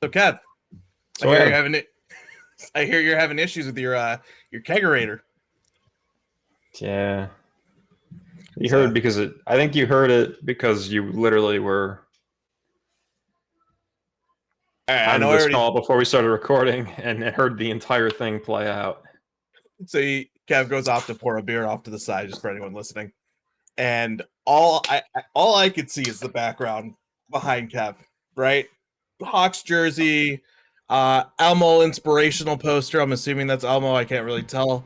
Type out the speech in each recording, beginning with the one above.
So, Kev, I So hear you're Adam, having it. I hear you're having issues with your kegerator. yeah, you So, heard because I think you heard it because you literally were I on know I this already. call before we started recording and heard the entire thing play out. So, Kev goes off to pour a beer off to the side, just for anyone listening, and all I could see is the background behind Kev, right? Hawks jersey, Elmo inspirational poster. I'm assuming that's Elmo. I can't really tell,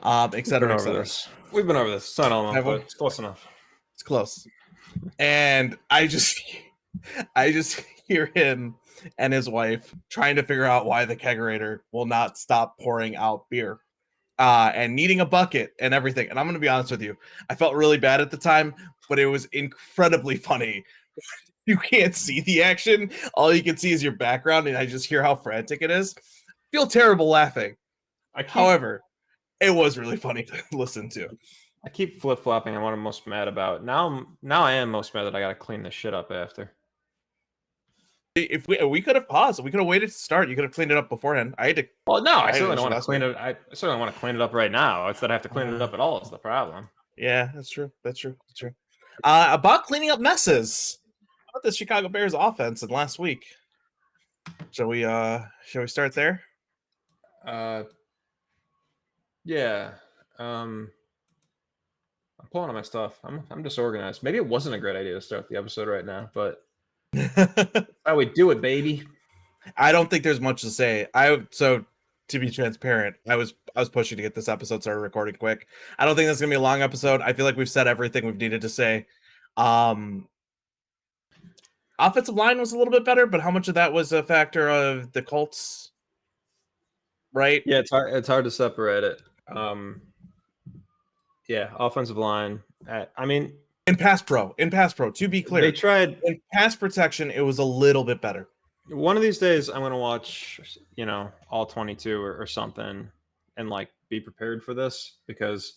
et We've been cetera, et over cetera. this. We've been over this. It's not all, Have we? but it's close enough. It's close. And I just hear him and his wife trying to figure out why the kegerator will not stop pouring out beer, and needing a bucket and everything. And I'm going to be honest with you, I felt really bad at the time, but it was incredibly funny. You can't see the action; all you can see is your background, and I just hear how frantic it is. Feel terrible laughing. I keep However, it was really funny to listen to. I keep flip flopping on what I'm most mad about. Now I am most mad that I gotta clean this shit up after. If we could have paused, we could have waited to start. You could have cleaned it up beforehand. Well, no, I I had an certainly don't issue want to last clean week. it. I certainly want to clean it up right now. It's that I have to clean it up at all is the problem. Yeah, that's true. That's true. That's true. About cleaning up messes. How about the Chicago Bears offense in last week? Shall we start there? Uh, yeah. Um, I'm pulling on my stuff. I'm disorganized. Maybe it wasn't a great idea to start the episode right now, but how we do it, baby. I don't think there's much to say. To be transparent, I was pushing to get this episode started recording quick. I don't think that's gonna be a long episode. I feel like we've said everything we've needed to say. Um Offensive line was a little bit better, but how much of that was a factor of the Colts, right? Yeah, it's hard to separate it. Yeah, offensive line. I mean, In pass pro, to be they clear, tried. in pass protection, it was a little bit better. One of these days, I'm gonna watch, all 22 or something, and like be prepared for this because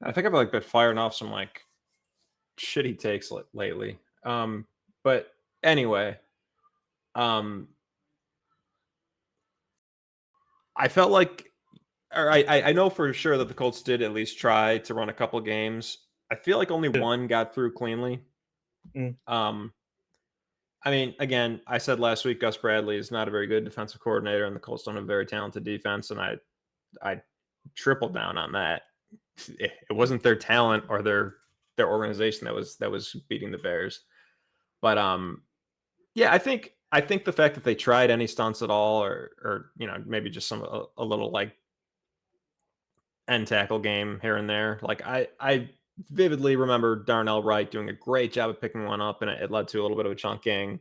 I think I've like been firing off some like shitty takes lately. But anyway, um, I felt like, or I know for sure that the Colts did at least try to run a couple games. I feel like only one got through cleanly. Mm. Um, I mean, again, I said last week Gus Bradley is not a very good defensive coordinator, and the Colts don't have a very talented defense, and I tripled down on that. It wasn't their talent or their organization that was beating the Bears, but yeah, I think the fact that they tried any stunts at all, or maybe just a little like end tackle game here and there, like I vividly remember Darnell Wright doing a great job of picking one up, and it led to a little bit of a chunk gain.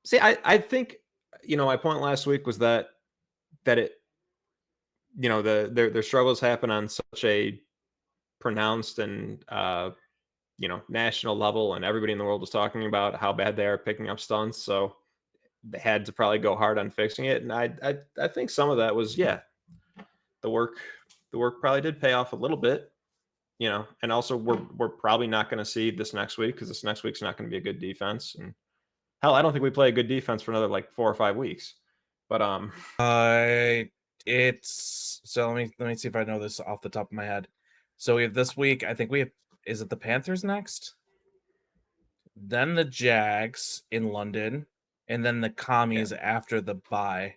See, I think my point last week was that it their struggles happen on such a pronounced and national level, and everybody in the world was talking about how bad they are picking up stunts, so they had to probably go hard on fixing it. And I think some of that was, yeah, the work probably did pay off a little bit, and also we're probably not going to see this next week because this next week's not going to be a good defense. And hell, I don't think we play a good defense for another like 4 or 5 weeks. But It's so let me see if I know this off the top of my head. So we have this week. I think we have. Is it the Panthers next? Then the Jags in London, and then the Commies after the bye.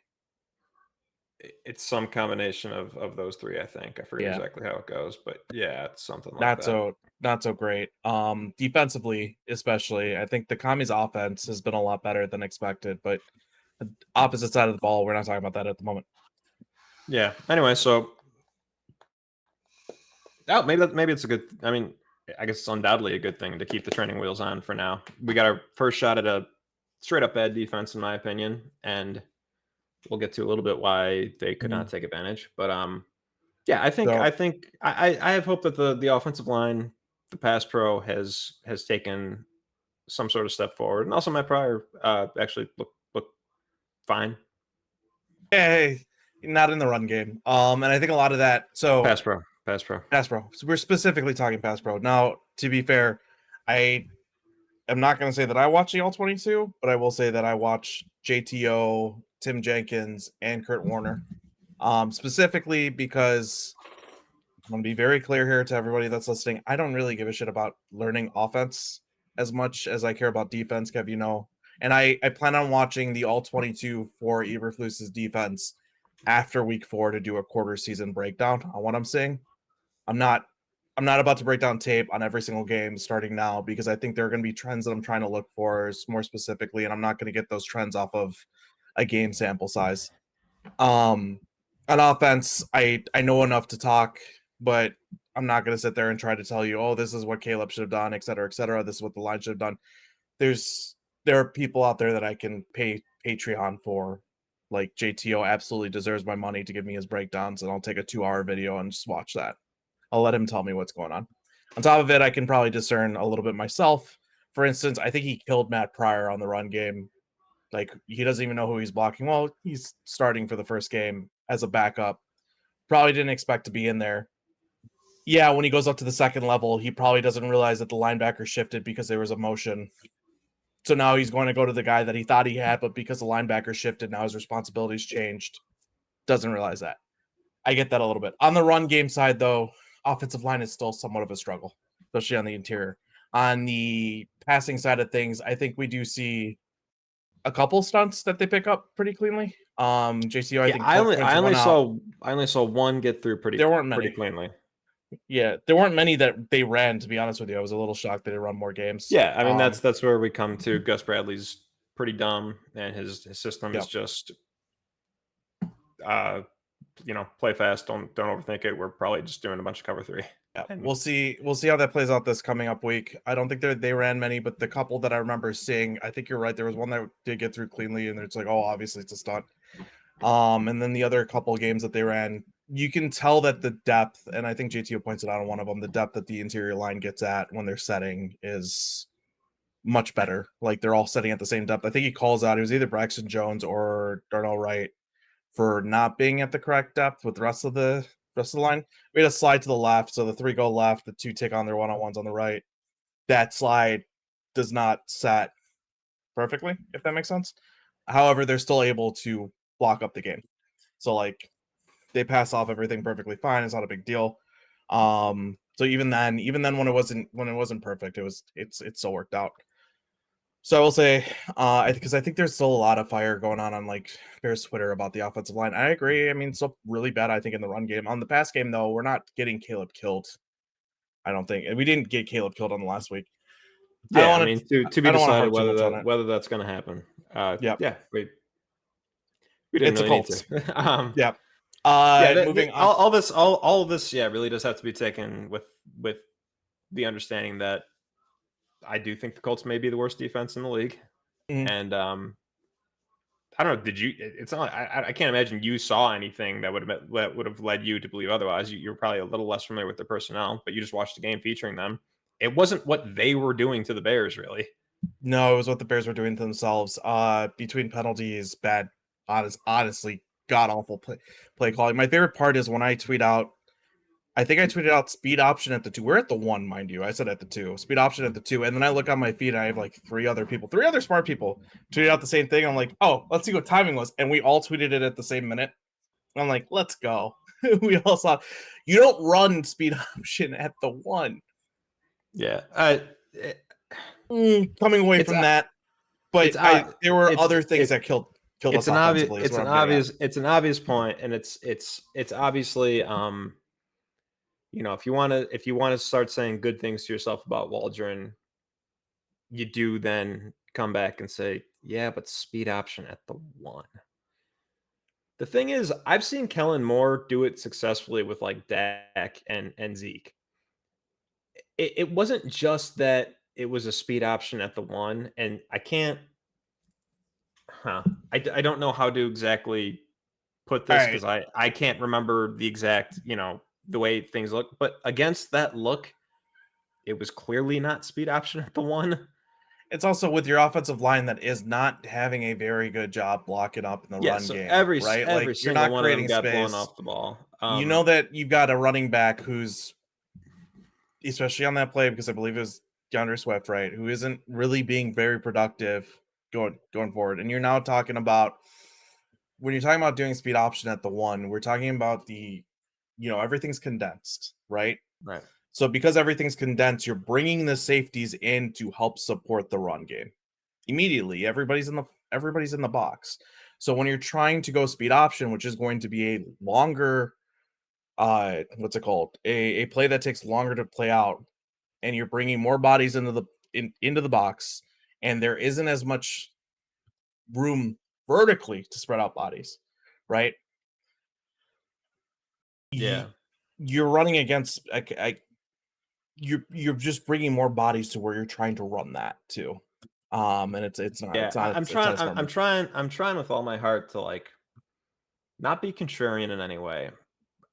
it's some combination of those three. I think I forget Yeah, exactly how it goes, but yeah, it's something like not that. so not so great. Defensively, especially, I think the Commies' offense has been a lot better than expected. But the opposite side of the ball, we're not talking about that at the moment. Yeah. Anyway, so maybe it's a good. I mean, I guess it's undoubtedly a good thing to keep the training wheels on for now. We got our first shot at a straight up bad defense, in my opinion, and we'll get to a little bit why they could not take advantage. But yeah, So I have hope that the offensive line, the pass pro has taken some sort of step forward, and also Matt Pryor actually look fine. hey, not in the run game. And I think a lot of that. So Pass pro. pass pro. So we're specifically talking pass pro. Now, to be fair, I am not going to say that I watch the All-22, but I will say that I watch JTO, Tim Jenkins, and Kurt Warner. Specifically because I'm going to be very clear here to everybody that's listening. I don't really give a shit about learning offense as much as I care about defense, Kev, you know. And I plan on watching the All-22 for Eberflus's defense after week 4 to do a quarter season breakdown on what I'm seeing. I'm not about to break down tape on every single game starting now because I think there are going to be trends that I'm trying to look for more specifically, and I'm not going to get those trends off of a game sample size. On offense, I know enough to talk, but I'm not going to sit there and try to tell you, oh, this is what Caleb should have done, et cetera, et cetera. This is what the line should have done. There are people out there that I can pay Patreon for. Like JTO absolutely deserves my money to give me his breakdowns, and I'll take a 2-hour video and just watch that. I'll let him tell me what's going on. On top of it, I can probably discern a little bit myself. For instance, I think he killed Matt Pryor on the run game. Like, he doesn't even know who he's blocking. Well, he's starting for the first game as a backup. Probably didn't expect to be in there. Yeah, when he goes up to the second level, he probably doesn't realize that the linebacker shifted because there was a motion. So now he's going to go to the guy that he thought he had, but because the linebacker shifted, now his responsibilities changed. Doesn't realize that. I get that a little bit. On the run game side, though, offensive line is still somewhat of a struggle, especially on the interior. On the passing side of things, I think we do see a couple stunts that they pick up pretty cleanly. JCO, I think I only saw one get through pretty cleanly. Yeah, there weren't many that they ran, to be honest with you. I was a little shocked that they run more games. Yeah, I mean that's where we come to. Gus Bradley's pretty dumb, and his system is just play fast, don't overthink it. We're probably just doing a bunch of cover 3. Yeah, we'll see how that plays out this coming up week. I don't think they ran many, but the couple that I remember seeing, I think you're right. There was one that did get through cleanly, and it's like, oh, obviously it's a stunt. And then the other couple of games that they ran, you can tell that the depth, and I think JTO points it out on one of them, the depth that the interior line gets at when they're setting is much better. Like, they're all setting at the same depth. I think he calls out, it was either Braxton Jones or Darnell Wright for not being at the correct depth with the rest of the line. We had a slide to the left, so the 3 go left, the 2 take on their one-on-ones on the right. That slide does not set perfectly, if that makes sense. However, they're still able to block up the game. So, like, they pass off everything perfectly fine. It's not a big deal. So even then when it wasn't perfect, it still worked out. So I will say, because I think there's still a lot of fire going on like Bears Twitter about the offensive line. I agree. I mean, it's still really bad, I think, in the run game. On the pass game, though, we're not getting Caleb killed. I don't think. We didn't get Caleb killed on the last week. Yeah, I mean, to be decided whether that's going to happen. Yeah, we didn't really need to. Yeah. Moving on. All of this, really does have to be taken with the understanding that I do think the Colts may be the worst defense in the league, and I don't know. Did you? It's not. I can't imagine you saw anything that would have led you to believe otherwise. You're probably a little less familiar with the personnel, but you just watched the game featuring them. It wasn't what they were doing to the Bears, really. No, it was what the Bears were doing to themselves. Between penalties, bad, honestly, god awful play calling. My favorite part is when I tweet out. I think I tweeted out speed option at the 2. We're at the 1, mind you. I said at the 2. Speed option at the 2. And then I look on my feed and I have like 3 other smart people tweeted out the same thing. I'm like, oh, let's see what timing was. And we all tweeted it at the same minute. I'm like, let's go. We all saw. You don't run speed option at the 1. Yeah. Coming away from that. But there were other things that killed us offensively. It's an obvious point, and it's obviously if you want to start saying good things to yourself about Waldron, you do then come back and say, yeah, but speed option at the 1. The thing is, I've seen Kellen Moore do it successfully with like Dak and Zeke. It wasn't just that it was a speed option at the 1, and I don't know how to exactly put this because I can't remember the exact, the way things look, but against that look, it was clearly not speed option at the 1. It's also with your offensive line that is not having a very good job blocking up in the run game. Every you're not one creating of them got space. blown off the ball. You know that you've got a running back who's, especially on that play, because I believe it was DeAndre Swift, right, who isn't really being very productive going forward. And you're now talking about, when you're talking about doing speed option at the 1, we're talking about everything's condensed, right? Right. So because everything's condensed, you're bringing the safeties in to help support the run game. Immediately, everybody's in the box. So when you're trying to go speed option, which is going to be a longer what's it called? A play that takes longer to play out, and you're bringing more bodies into the box, and there isn't as much room vertically to spread out bodies, right? Yeah. You're running against you're just bringing more bodies to where you're trying to run that too. And it's not Yeah. it's not I'm it's not a trying. smart move. I'm trying with all my heart to like not be contrarian in any way,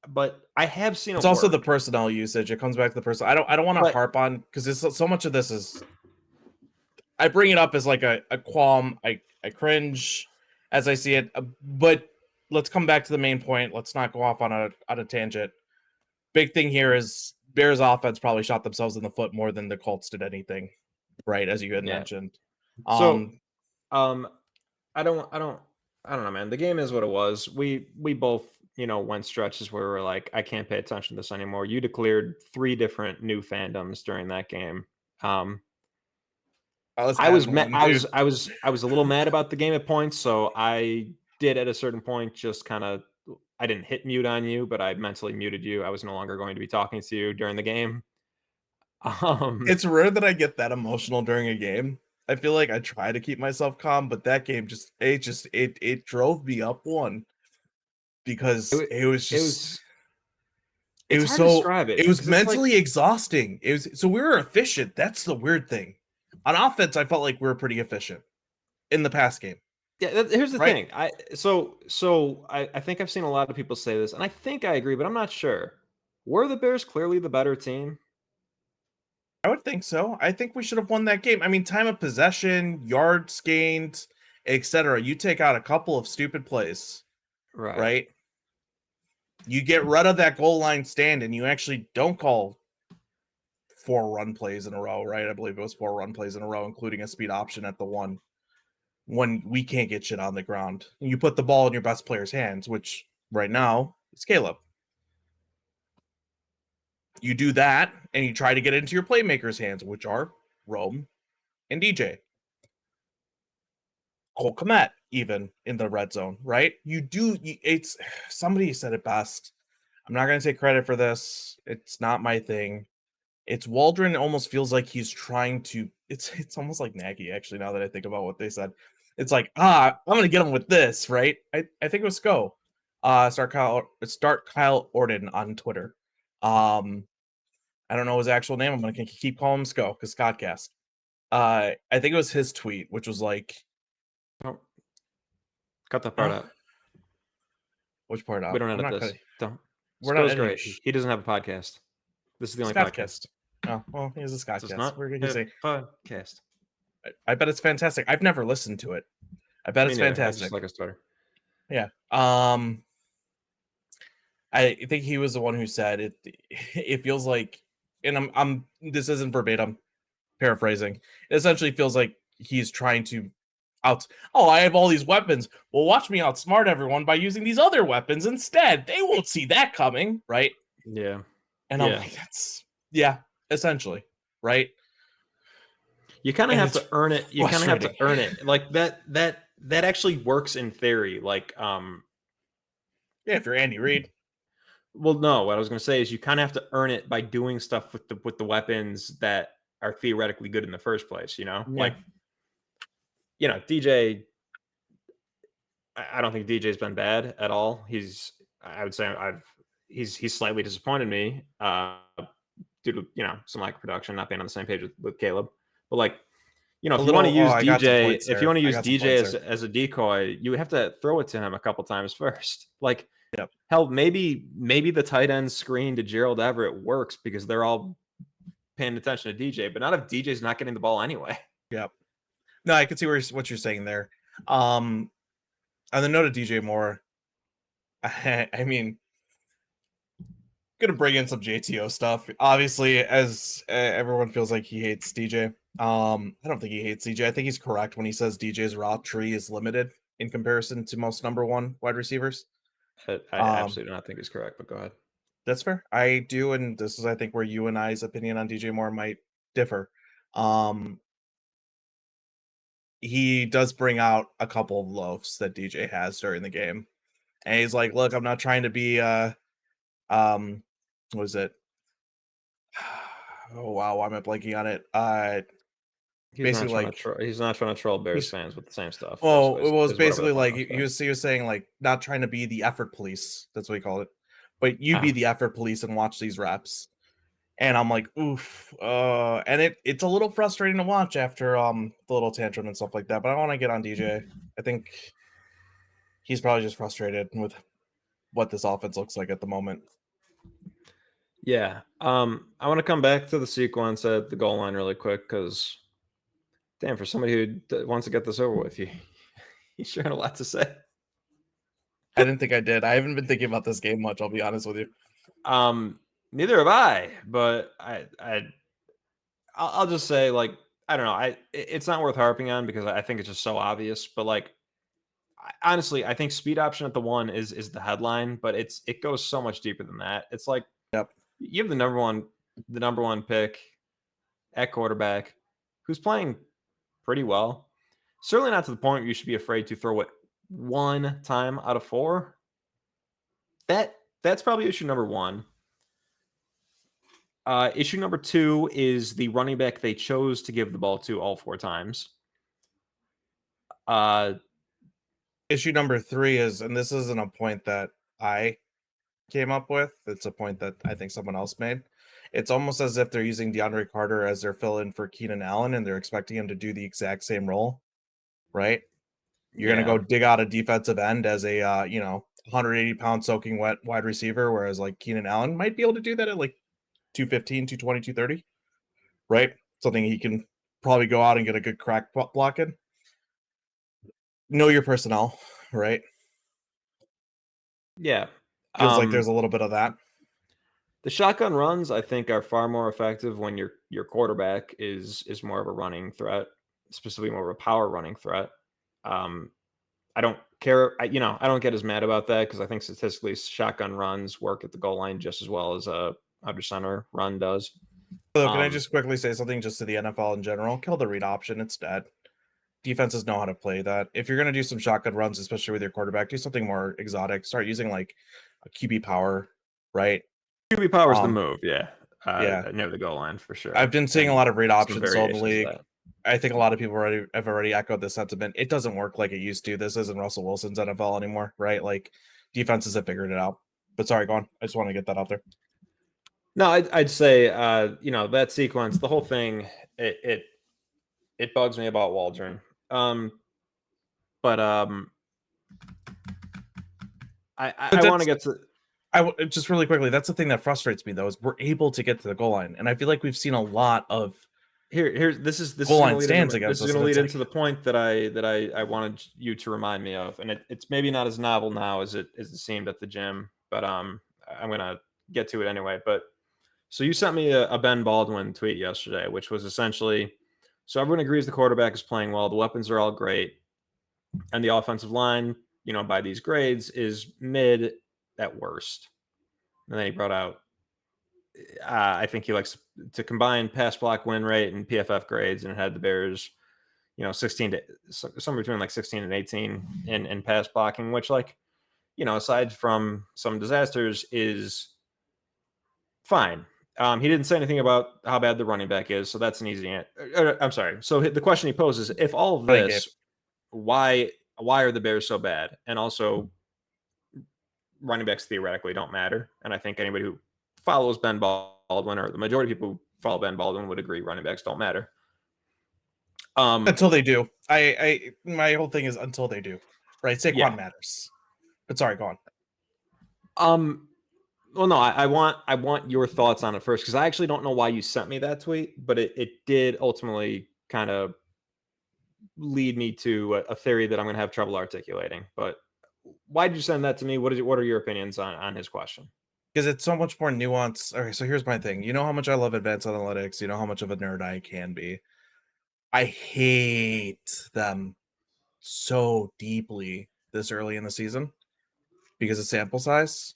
but I have seen It's it also the work. personnel usage. It comes back to the person. I don't want to But harp on, because it's so much of this is, I bring it up as like a qualm. I cringe as I see it. But let's come back to the main point. Let's not go off on a tangent. Big thing here is Bears offense probably shot themselves in the foot more than the Colts did anything, right? As you had yeah. mentioned. So um I don't know, man. The game is what it was. We both, went stretches where we were like, I can't pay attention to this anymore. You declared 3 different new fandoms during that game. I was I was having ma- one too. I was a little mad about the game at points, so I did at a certain point just kind of, I didn't hit mute on you, but I mentally muted you. I was no longer going to be talking to you during the game. It's rare that I get that emotional during a game. I feel like I try to keep myself calm, but that game it drove me up one, it, because wa- it was it just was it's hard to describe it it was because it's like, mentally exhausting. So we were efficient. That's the weird thing. On offense, I felt like we were pretty efficient in the past game, yeah. Here's the right? thing. I think I've seen a lot of people say this, and I think I agree, but I'm not sure. Were the Bears clearly the better team? I would think so. I think we should have won that game. I mean, time of possession, yards gained, etc. You take out a couple of stupid plays, Right. right? You get rid of that goal line stand, and you actually don't call 4 run plays in a row, right? I believe it was 4 run plays in a row, including a speed option at the 1, when we can't get shit on the ground. You put the ball in your best player's hands, which right now is Caleb. You do that, and you try to get into your playmakers' hands, which are Rome and DJ. Cole Kmet, even in the red zone, right? It's, somebody said it best. I'm not going to take credit for this. It's not my thing. It's Waldron almost feels like he's trying to, it's almost like Nagy, actually, now that I think about what they said. It's like, I'm gonna get him with this, right? I think it was Sko. Start Kyle Orden on Twitter. I don't know his actual name. I'm gonna keep calling him Sko because Scottcast. I think it was his tweet, which was like, Don't cut that part out. which part We out? don't I'm edit not this. cutting. Don't. We're not Sco's editing. great. He doesn't have a podcast. This is the only podcast. Scottcast. Oh, well, he's a Does Scottcast. not We're gonna have say. a podcast. I bet it's fantastic. I've never listened to it. I bet Me it's neither. I just fantastic. like his Twitter. Yeah. I think he was the one who said it. It feels like, and I'm. This isn't verbatim, paraphrasing. It essentially feels like he's trying to Oh, I have all these weapons. Well, watch me outsmart everyone by using these other weapons instead. They won't see that coming, right? Yeah. And I'm Yeah. like, yeah, essentially, right? You kind of And have it's to earn it. You kind of have to frustrating. earn it. Like that actually works in theory. Like, Yeah, if you're Andy Reid. well, no, what I was going to say is you kind of have to earn it by doing stuff with the weapons that are theoretically good in the first place, Yeah. Like, DJ, I don't think DJ's been bad at all. I would say he's slightly disappointed me due to, some lack of production, not being on the same page with Caleb. But like, A if you want to little. Oh, use I got some DJ, points if you there. want to I use got some DJ points there. as a decoy, you have to throw it to him a couple times first. Like, Yep. hell, maybe the tight end screen to Gerald Everett works because they're all paying attention to DJ, but not if DJ's not getting the ball anyway. Yep. No, I can see what you're saying there. On the note of DJ Moore, I mean, gonna bring in some JTO stuff. Obviously, as everyone feels like he hates DJ. I don't think he hates DJ. I think he's correct when he says DJ's route tree is limited in comparison to most number one wide receivers. I Um, absolutely do not think is correct, but go ahead. that's fair. I do, and this is I think where you and I's opinion on DJ Moore might differ. Um, he does bring out a couple of loafs that DJ has during the game. And he's like, look, I'm not trying to be what is it? Oh wow, why am I blanking on it? Basically like He's not trying to troll Bears he's fans with the same stuff. well, Basically, it was is whatever the basically point like was he there. was he was saying like not trying to be the effort police. That's what he called it. But you be Ah, the effort police and watch these reps. And I'm like, oof. And it's a little frustrating to watch after the little tantrum and stuff like that. But I want to get on DJ. I think he's probably just frustrated with what this offense looks like at the moment. yeah. I want to come back to the sequence at the goal line really quick because, damn, for somebody who wants to get this over with, you sure had a lot to say. I didn't think I did. I haven't been thinking about this game much, I'll be honest with you. Neither have I, but I'll just say, like, I don't know. It's not worth harping on because I think it's just so obvious. But like, honestly, I think speed option at the one is the headline, but it goes so much deeper than that. It's like Yep. you have the number one pick at quarterback who's playing pretty well. Certainly not to the point where you should be afraid to throw it one time out of four. That's probably issue number one. Issue number two is the running back they chose to give the ball to all four times. Issue number 3 is, and this isn't a point that I came up with, it's a point that I think someone else made. It's almost as if they're using DeAndre Carter as their fill-in for Keenan Allen, and they're expecting him to do the exact same role, right? You're gonna go Yeah, dig out a defensive end as a 180-pound soaking wet wide receiver, whereas like Keenan Allen might be able to do that at like 215, 220, 230, right? Something he can probably go out and get a good crack blocking. Know your personnel, right? yeah. Feels like there's a little bit of that. The shotgun runs, I think, are far more effective when your quarterback is more of a running threat, specifically more of a power running threat. I don't care. I don't get as mad about that because I think statistically, shotgun runs work at the goal line just as well as a under center run does. So can I just quickly say something just to the NFL in general? Kill the read option. It's dead. Defenses know how to play that. If you're going to do some shotgun runs, especially with your quarterback, do something more exotic. Start using like a QB power, right? QB power is the Um, move, yeah. yeah. Near the goal line for sure. I've been seeing a And lot of read some options sold in the variations of league. that. I think a lot of people have already echoed this sentiment. It doesn't work like it used to. This isn't Russell Wilson's NFL anymore, right? Like defenses have figured it out. But sorry, go on. I just want to get that out there. No, I'd say that sequence, the whole thing, it bugs me about Waldron. But I want to get to just really quickly. That's the thing that frustrates me though, is we're able to get to the goal line, and I feel like we've seen a lot of here's this is goal going line stands against us. to And lead it's into like, the point that I wanted you to remind me of, and it's maybe not as novel now as it seemed at the gym, but I'm gonna get to it anyway. But so you sent me a Ben Baldwin tweet yesterday, which was essentially, so everyone agrees the quarterback is playing well, the weapons are all great, and the offensive line, by these grades, is mid at worst. And then he brought out, I think he likes to combine pass block win rate and PFF grades, and it had the Bears, 16 to somewhere between like 16 and 18 in pass blocking, which, like, aside from some disasters, is fine. He didn't say anything about how bad the running back is, so that's an easy answer. I'm sorry. So the question he poses is, if all of running game. this, why are the Bears so bad? And also, running backs theoretically don't matter. And I think anybody who follows Ben Baldwin, or the majority of people who follow Ben Baldwin, would agree running backs don't matter. Until they do. My whole thing is until they do. Right? Saquon matters. But sorry, go on. Well, no, I want your thoughts on it first, because I actually don't know why you sent me that tweet, but it did ultimately kind of lead me to a theory that I'm going to have trouble articulating. But why did you send that to me? What are your opinions on his question? because it's so much more nuanced. Okay, so here's my thing. You know how much I love advanced analytics. You know how much of a nerd I can be. I hate them so deeply this early in the season because of sample size.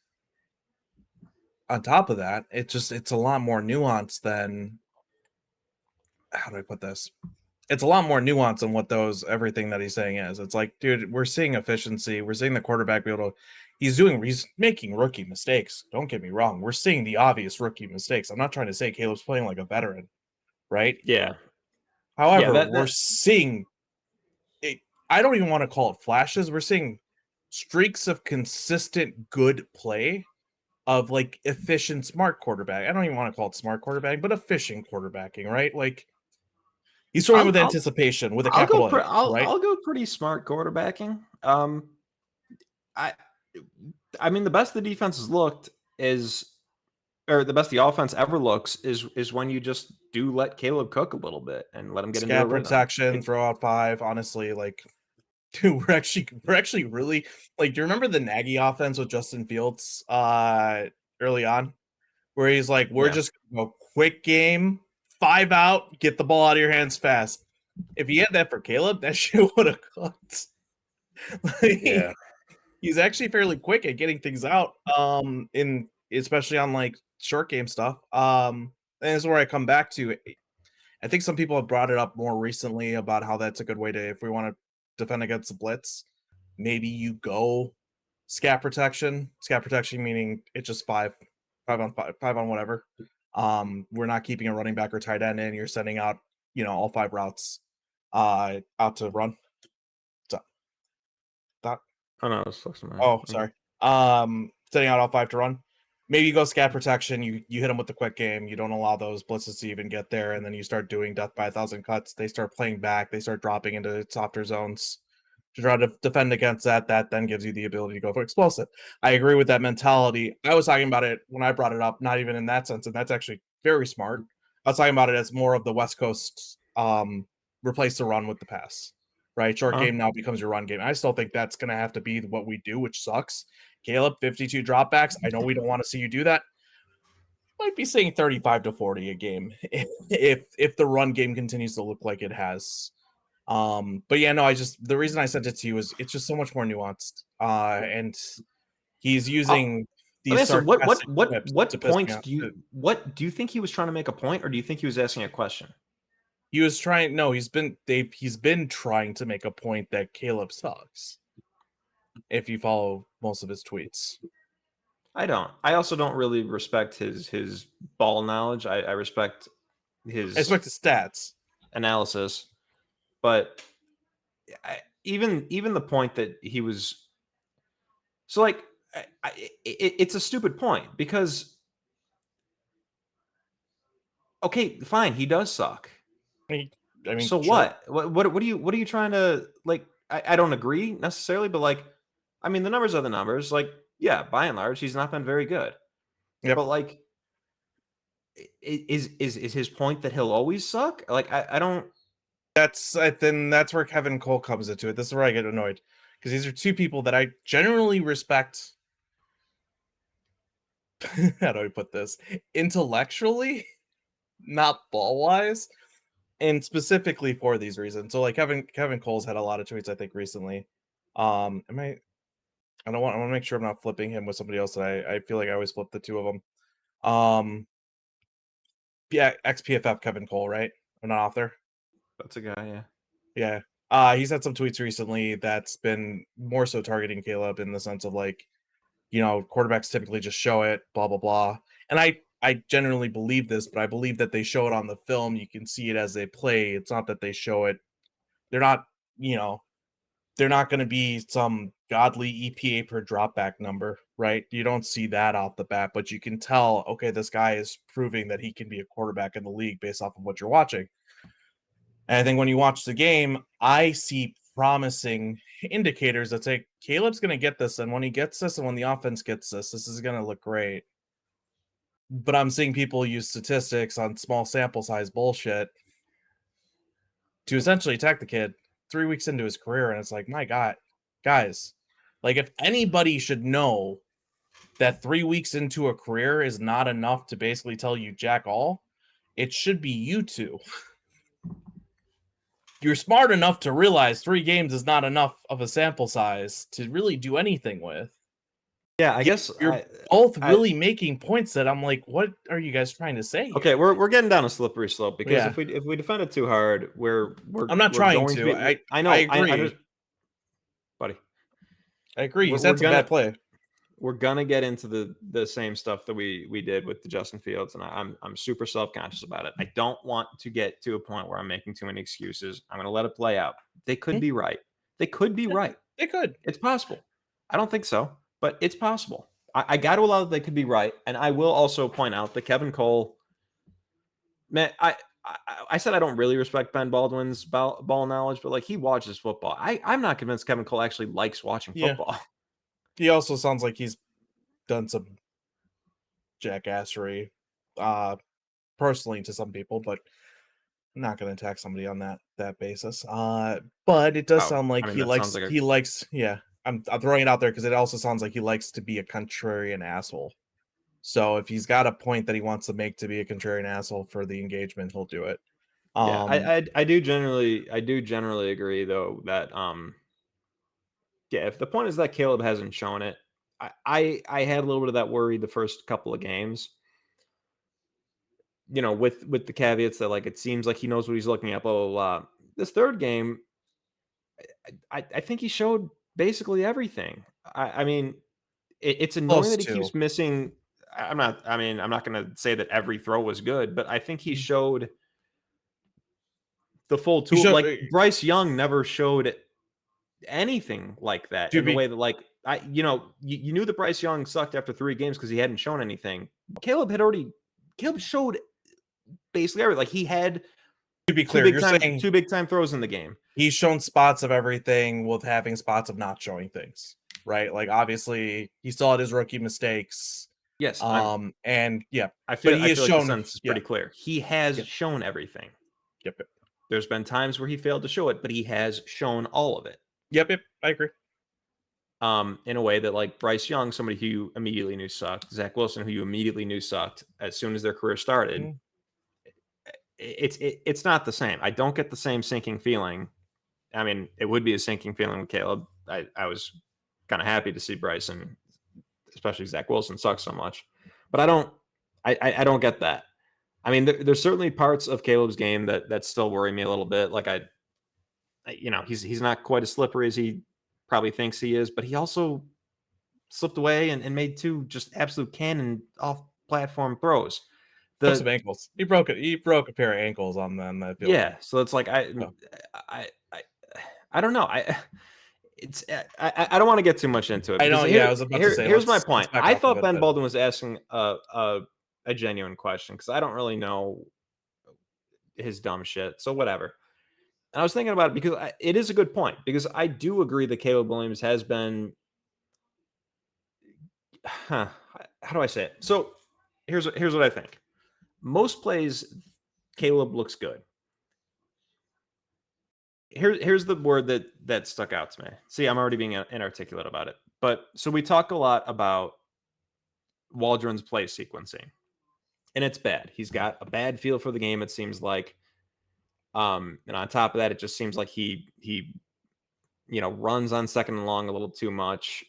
On top of that, it's a lot more nuanced than how do I put this? It's a lot more nuanced than what those everything that he's saying is. It's like, dude, we're seeing efficiency. We're seeing the quarterback be able to. He's making rookie mistakes. Don't get me wrong. We're seeing the obvious rookie mistakes. I'm not trying to say Caleb's playing like a veteran, right? Yeah. Yeah, However, that we're that seeing it. I don't even want to call it flashes. We're seeing streaks of consistent good play of like efficient, smart quarterback. I don't even want to call it smart quarterback, but efficient quarterbacking, right? Like he's throwing I'll with I'll anticipation with a I'll go capital A, right? I'll go pretty smart quarterbacking. I I mean the best the defense has looked is or the best the offense ever looks is when you just do let Caleb cook a little bit and let him get into a Scat rhythm. protection, throw out 5. Honestly, like, dude, we're actually really like. Do you remember the Nagy offense with Justin Fields early on, where he's like, "We're Yeah. just gonna go quick game, 5 out, get the ball out of your hands fast." If he had that for Caleb, that shit would have cooked. Yeah. Like, he's actually fairly quick at getting things out, in especially on like short game stuff. And this is where I come back to. I think some people have brought it up more recently about how that's a good way to, if we want to defend against the blitz, maybe you go scat protection. Scat protection meaning it's just 5 on whatever. We're not keeping a running back or tight end in. You're sending out, all 5 routes out to run. So, that, Oh no, it's close to mine. oh, sorry. Sending out all 5 to run. Maybe you go scat protection, you hit them with the quick game, you don't allow those blitzes to even get there, and then you start doing death by 1,000 cuts. They start playing back, they start dropping into softer zones to try to defend against that. That then gives you the ability to go for explosive. I agree with that mentality. I was talking about it when I brought it up, not even in that sense, and that's actually very smart. I was talking about it as more of the West Coast replace the run with the pass. Right, short Huh? game now becomes your run game. I still think that's going to have to be what we do, which sucks. Caleb, 52 dropbacks. I know we don't want to see you do that. Might be saying 35 to 40 a game if the run game continues to look like it has. But yeah, no, the reason I sent it to you is it's just so much more nuanced. And he's I'll, using Let me these ask you, sarcastic quips to what piss me points off. do you think he was trying to make a point, or do you think he was asking a question? He was trying. No, he's been trying to make a point that Caleb sucks. If you follow most of his tweets, I don't. I also don't really respect his ball knowledge. I respect I his expect the stats. analysis, but even the point that he was so like it's a stupid point because okay, fine, he does suck. I mean, So sure. what are you trying to like? I don't agree necessarily, but like, I mean, the numbers are the numbers. Like, yeah, by and large, he's not been very good. Yep. But like, is his point that he'll always suck? Like, I don't. Then that's where Kevin Cole comes into it. This is where I get annoyed because these are two people that I generally respect. How do I put this? Intellectually, not ball wise, and specifically for these reasons. So like Kevin Cole's had a lot of tweets I think recently. Am I? I want to make sure I'm not flipping him with somebody else that I feel like I always flip the two of them. Yeah, XPFF Kevin Cole, right? I'm not off there. That's a guy, yeah. Yeah. He's had some tweets recently that's been more so targeting Caleb in the sense of like, quarterbacks typically just show it, blah blah blah. And I generally believe this, but I believe that they show it on the film. You can see it as they play. It's not that they show it. They're not, you know, they're not going to be some godly EPA per dropback number, right? You don't see that off the bat, but you can tell, okay, this guy is proving that he can be a quarterback in the league based off of what you're watching. And I think when you watch the game, I see promising indicators that say Caleb's going to get this. And when he gets this and when the offense gets this is going to look great. But I'm seeing people use statistics on small sample size bullshit to essentially attack the kid 3 weeks into his career. And it's like, my God, guys, like if anybody should know that 3 weeks into a career is not enough to basically tell you jack all. It should be you two. You're smart enough to realize 3 games is not enough of a sample size to really do anything with. Yeah, I guess you're both really making points that I'm like, what are you guys trying to say? Okay, we're getting down a slippery slope because Yeah. if we defend it too hard, I'm not trying to. I know, I agree. buddy. I agree. You said some bad play. We're gonna get into the same stuff that we did with the Justin Fields, and I'm super self-conscious about it. I don't want to get to a point where I'm making too many excuses. I'm gonna let it play out. They could be right. They could be right. They could. It's possible. I don't think so, but it's possible. I got to allow that they could be right, and I will also point out that Kevin Cole. Man, I said I don't really respect Ben Baldwin's ball knowledge, but like he watches football. I'm not convinced Kevin Cole actually likes watching football. He also sounds like he's done some jackassery, personally to some people, but I'm not going to attack somebody on that basis. But it does sound like he likes. Yeah, I'm throwing it out there because it also sounds like he likes to be a contrarian asshole. So if he's got a point that he wants to make to be a contrarian asshole for the engagement, he'll do it. Yeah, I do generally agree though that yeah, if the point is that Caleb hasn't shown it, I had a little bit of that worry the first couple of games. You know, with the caveats that like it seems like he knows what he's looking at, blah blah blah. This third game, I think he showed basically everything. I mean, it's annoying that he keeps missing. I'm not going to say that every throw was good, but I think he showed the full tool. Like Bryce Young never showed anything like that in the way that like you knew that Bryce Young sucked after 3 games because he hadn't shown anything. Caleb showed basically everything. Like he had to be clear, you're saying 2 big time throws in the game. He's shown spots of everything with having spots of not showing things, right? Like obviously he still had his rookie mistakes. Yes. And yeah, I feel like the sense is pretty clear. He has shown everything. Yep. There's been times where he failed to show it, but he has shown all of it. Yep. I agree. In a way that like Bryce Young, somebody who you immediately knew sucked, Zach Wilson, who you immediately knew sucked as soon as their career started. It's not the same. I don't get the same sinking feeling. I mean, it would be a sinking feeling with Caleb. I was kind of happy to see Bryson, especially Zach Wilson, suck so much. But I don't get that. I mean, there's certainly parts of Caleb's game that still worry me a little bit. Like he's not quite as slippery as he probably thinks he is, but he also slipped away and made 2 just absolute cannon off platform throws. Some ankles. He broke a pair of ankles on them. Yeah, so it's like I don't know. I don't want to get too much into it. I know. I was about to say. Here's my point. I thought Ben Baldwin was asking a genuine question because I don't really know his dumb shit. So whatever. And I was thinking about it because it is a good point because I do agree that Caleb Williams has been. How do I say it? So here's what I think. Most plays, Caleb looks good. Here's the word that stuck out to me. See, I'm already being inarticulate about it. But so we talk a lot about Waldron's play sequencing, and it's bad. He's got a bad feel for the game. It seems like, and on top of that, it just seems like he runs on second and long a little too much.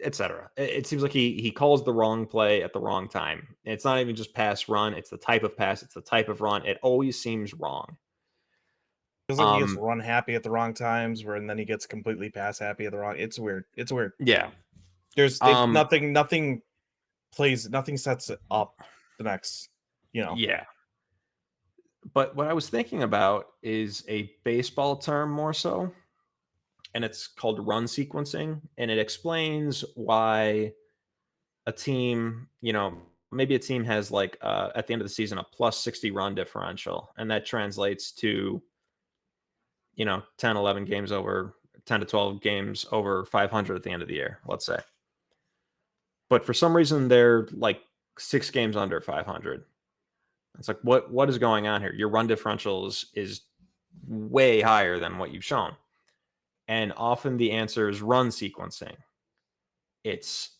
Etc. It seems like he calls the wrong play at the wrong time. It's not even just pass run. It's the type of pass. It's the type of run. It always seems wrong. Feels like he gets run happy at the wrong times, and then he gets completely pass happy at the wrong. It's weird. Yeah. There's nothing sets it up the next. Yeah. But what I was thinking about is a baseball term more so. And it's called run sequencing. And it explains why a team, maybe a team has like at the end of the season, a plus 60 run differential. And that translates to, 10, 11 games over 10 to 12 games over 500 at the end of the year, let's say. But for some reason, they're like 6 games under 500. It's like, what is going on here? Your run differential is way higher than what you've shown. And often the answer is run sequencing. it's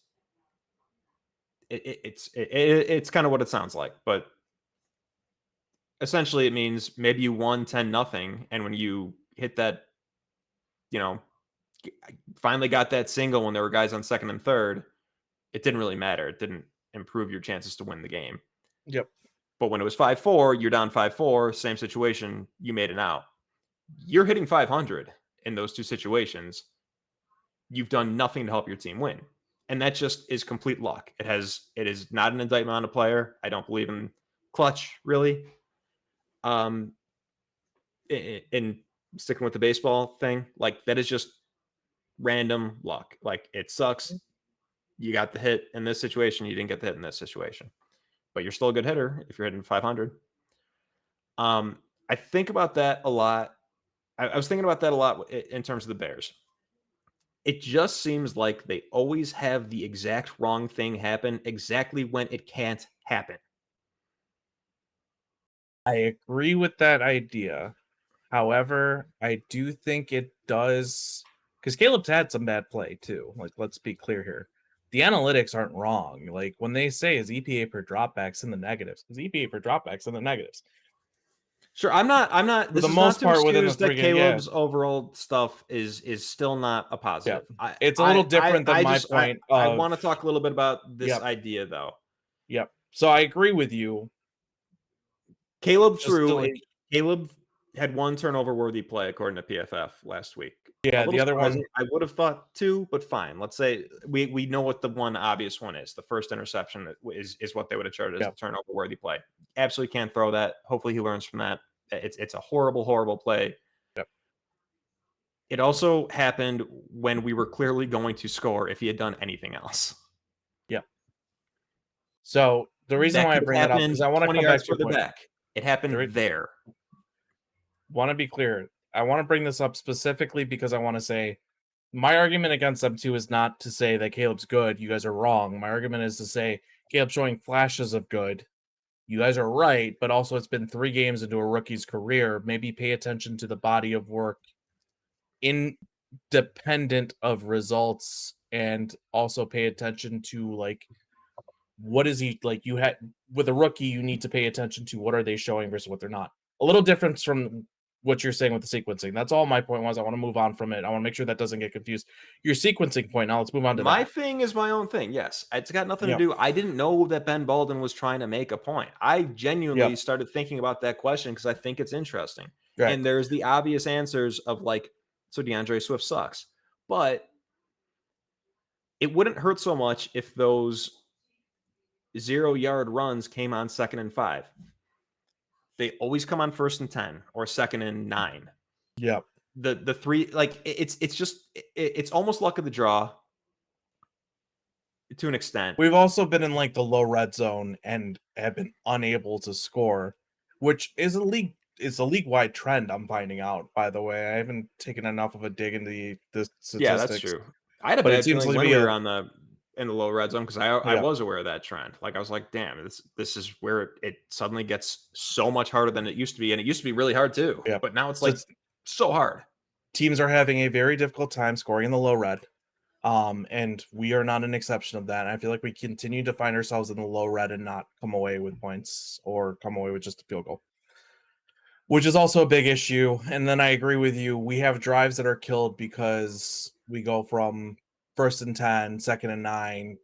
it's kind of what it sounds like, but essentially it means maybe you won 10-0, and when you hit that, finally got that single when there were guys on second and third, it didn't really matter. It didn't improve your chances to win the game. Yep. But when it was 5-4, you're down 5-4, same situation, you made it out. You're hitting 500 in those two situations. You've done nothing to help your team win. And that just is complete luck. It is not an indictment on a player. I don't believe in clutch, really. In sticking with the baseball thing, like, that is just random luck. Like, it sucks. You got the hit in this situation. You didn't get the hit in this situation. But you're still a good hitter if you're hitting 500. I think about that a lot. I was thinking about that a lot in terms of the Bears. It just seems like they always have the exact wrong thing happen exactly when it can't happen. I agree with that idea. However, I do think it does, because Caleb's had some bad play too. Like, let's be clear here. The analytics aren't wrong. Like, when they say his EPA per dropbacks in the negatives, his EPA per dropbacks in the negatives. Sure, I'm not. For the most part, within the three games, Caleb's overall stuff is still not a positive. Yeah. It's a little different than my point. I want to talk a little bit about this idea, though. Yep. So I agree with you. Caleb had one turnover-worthy play according to PFF last week. Yeah, the other one I would have thought two, but fine. Let's say we know what the one obvious one is. The first interception is what they would have charged as a turnover-worthy play. Absolutely can't throw that. Hopefully he learns from that. It's a horrible, horrible play. Yep. It also happened when we were clearly going to score if he had done anything else. Yep. So the reason why I bring that up is I want to come back to your point. It happened there. Want to be clear. I want to bring this up specifically because I want to say my argument against them too is not to say that Caleb's good. You guys are wrong. My argument is to say Caleb's showing flashes of good. You guys are right, but also it's been 3 games into a rookie's career. Maybe pay attention to the body of work independent of results, and also pay attention to, like, what is he like? You had with a rookie, you need to pay attention to what are they showing versus what they're not. A little difference from what you're saying with the sequencing. That's all my point was. I want to move on from it. I want to make sure that doesn't get confused. Your sequencing point. Now let's move on to my thing is my own thing. Yes, it's got nothing to do. I didn't know that Ben Baldwin was trying to make a point. I genuinely started thinking about that question because I think it's interesting. Right. And there's the obvious answers of, like, so DeAndre Swift sucks, but it wouldn't hurt so much if those 0-yard runs came on 2nd and 5. They always come on 1st and 10 or 2nd and 9. Yep. The 3, like, it's almost luck of the draw to an extent. We've also been in, like, the low red zone and have been unable to score, which is a league-wide trend. I'm finding out, by the way. I haven't taken enough of a dig into the statistics. Yeah, that's true. I had a bad feeling when we were in the low red zone because I was aware of that trend. Like, I was like, damn, this is where it suddenly gets so much harder than it used to be. And it used to be really hard too. Yeah. But now it's like so hard. Teams are having a very difficult time scoring in the low red. And we are not an exception of that. And I feel like we continue to find ourselves in the low red and not come away with points or come away with just a field goal, which is also a big issue. And then I agree with you. We have drives that are killed because we go from 1st and 10, 2nd and 9,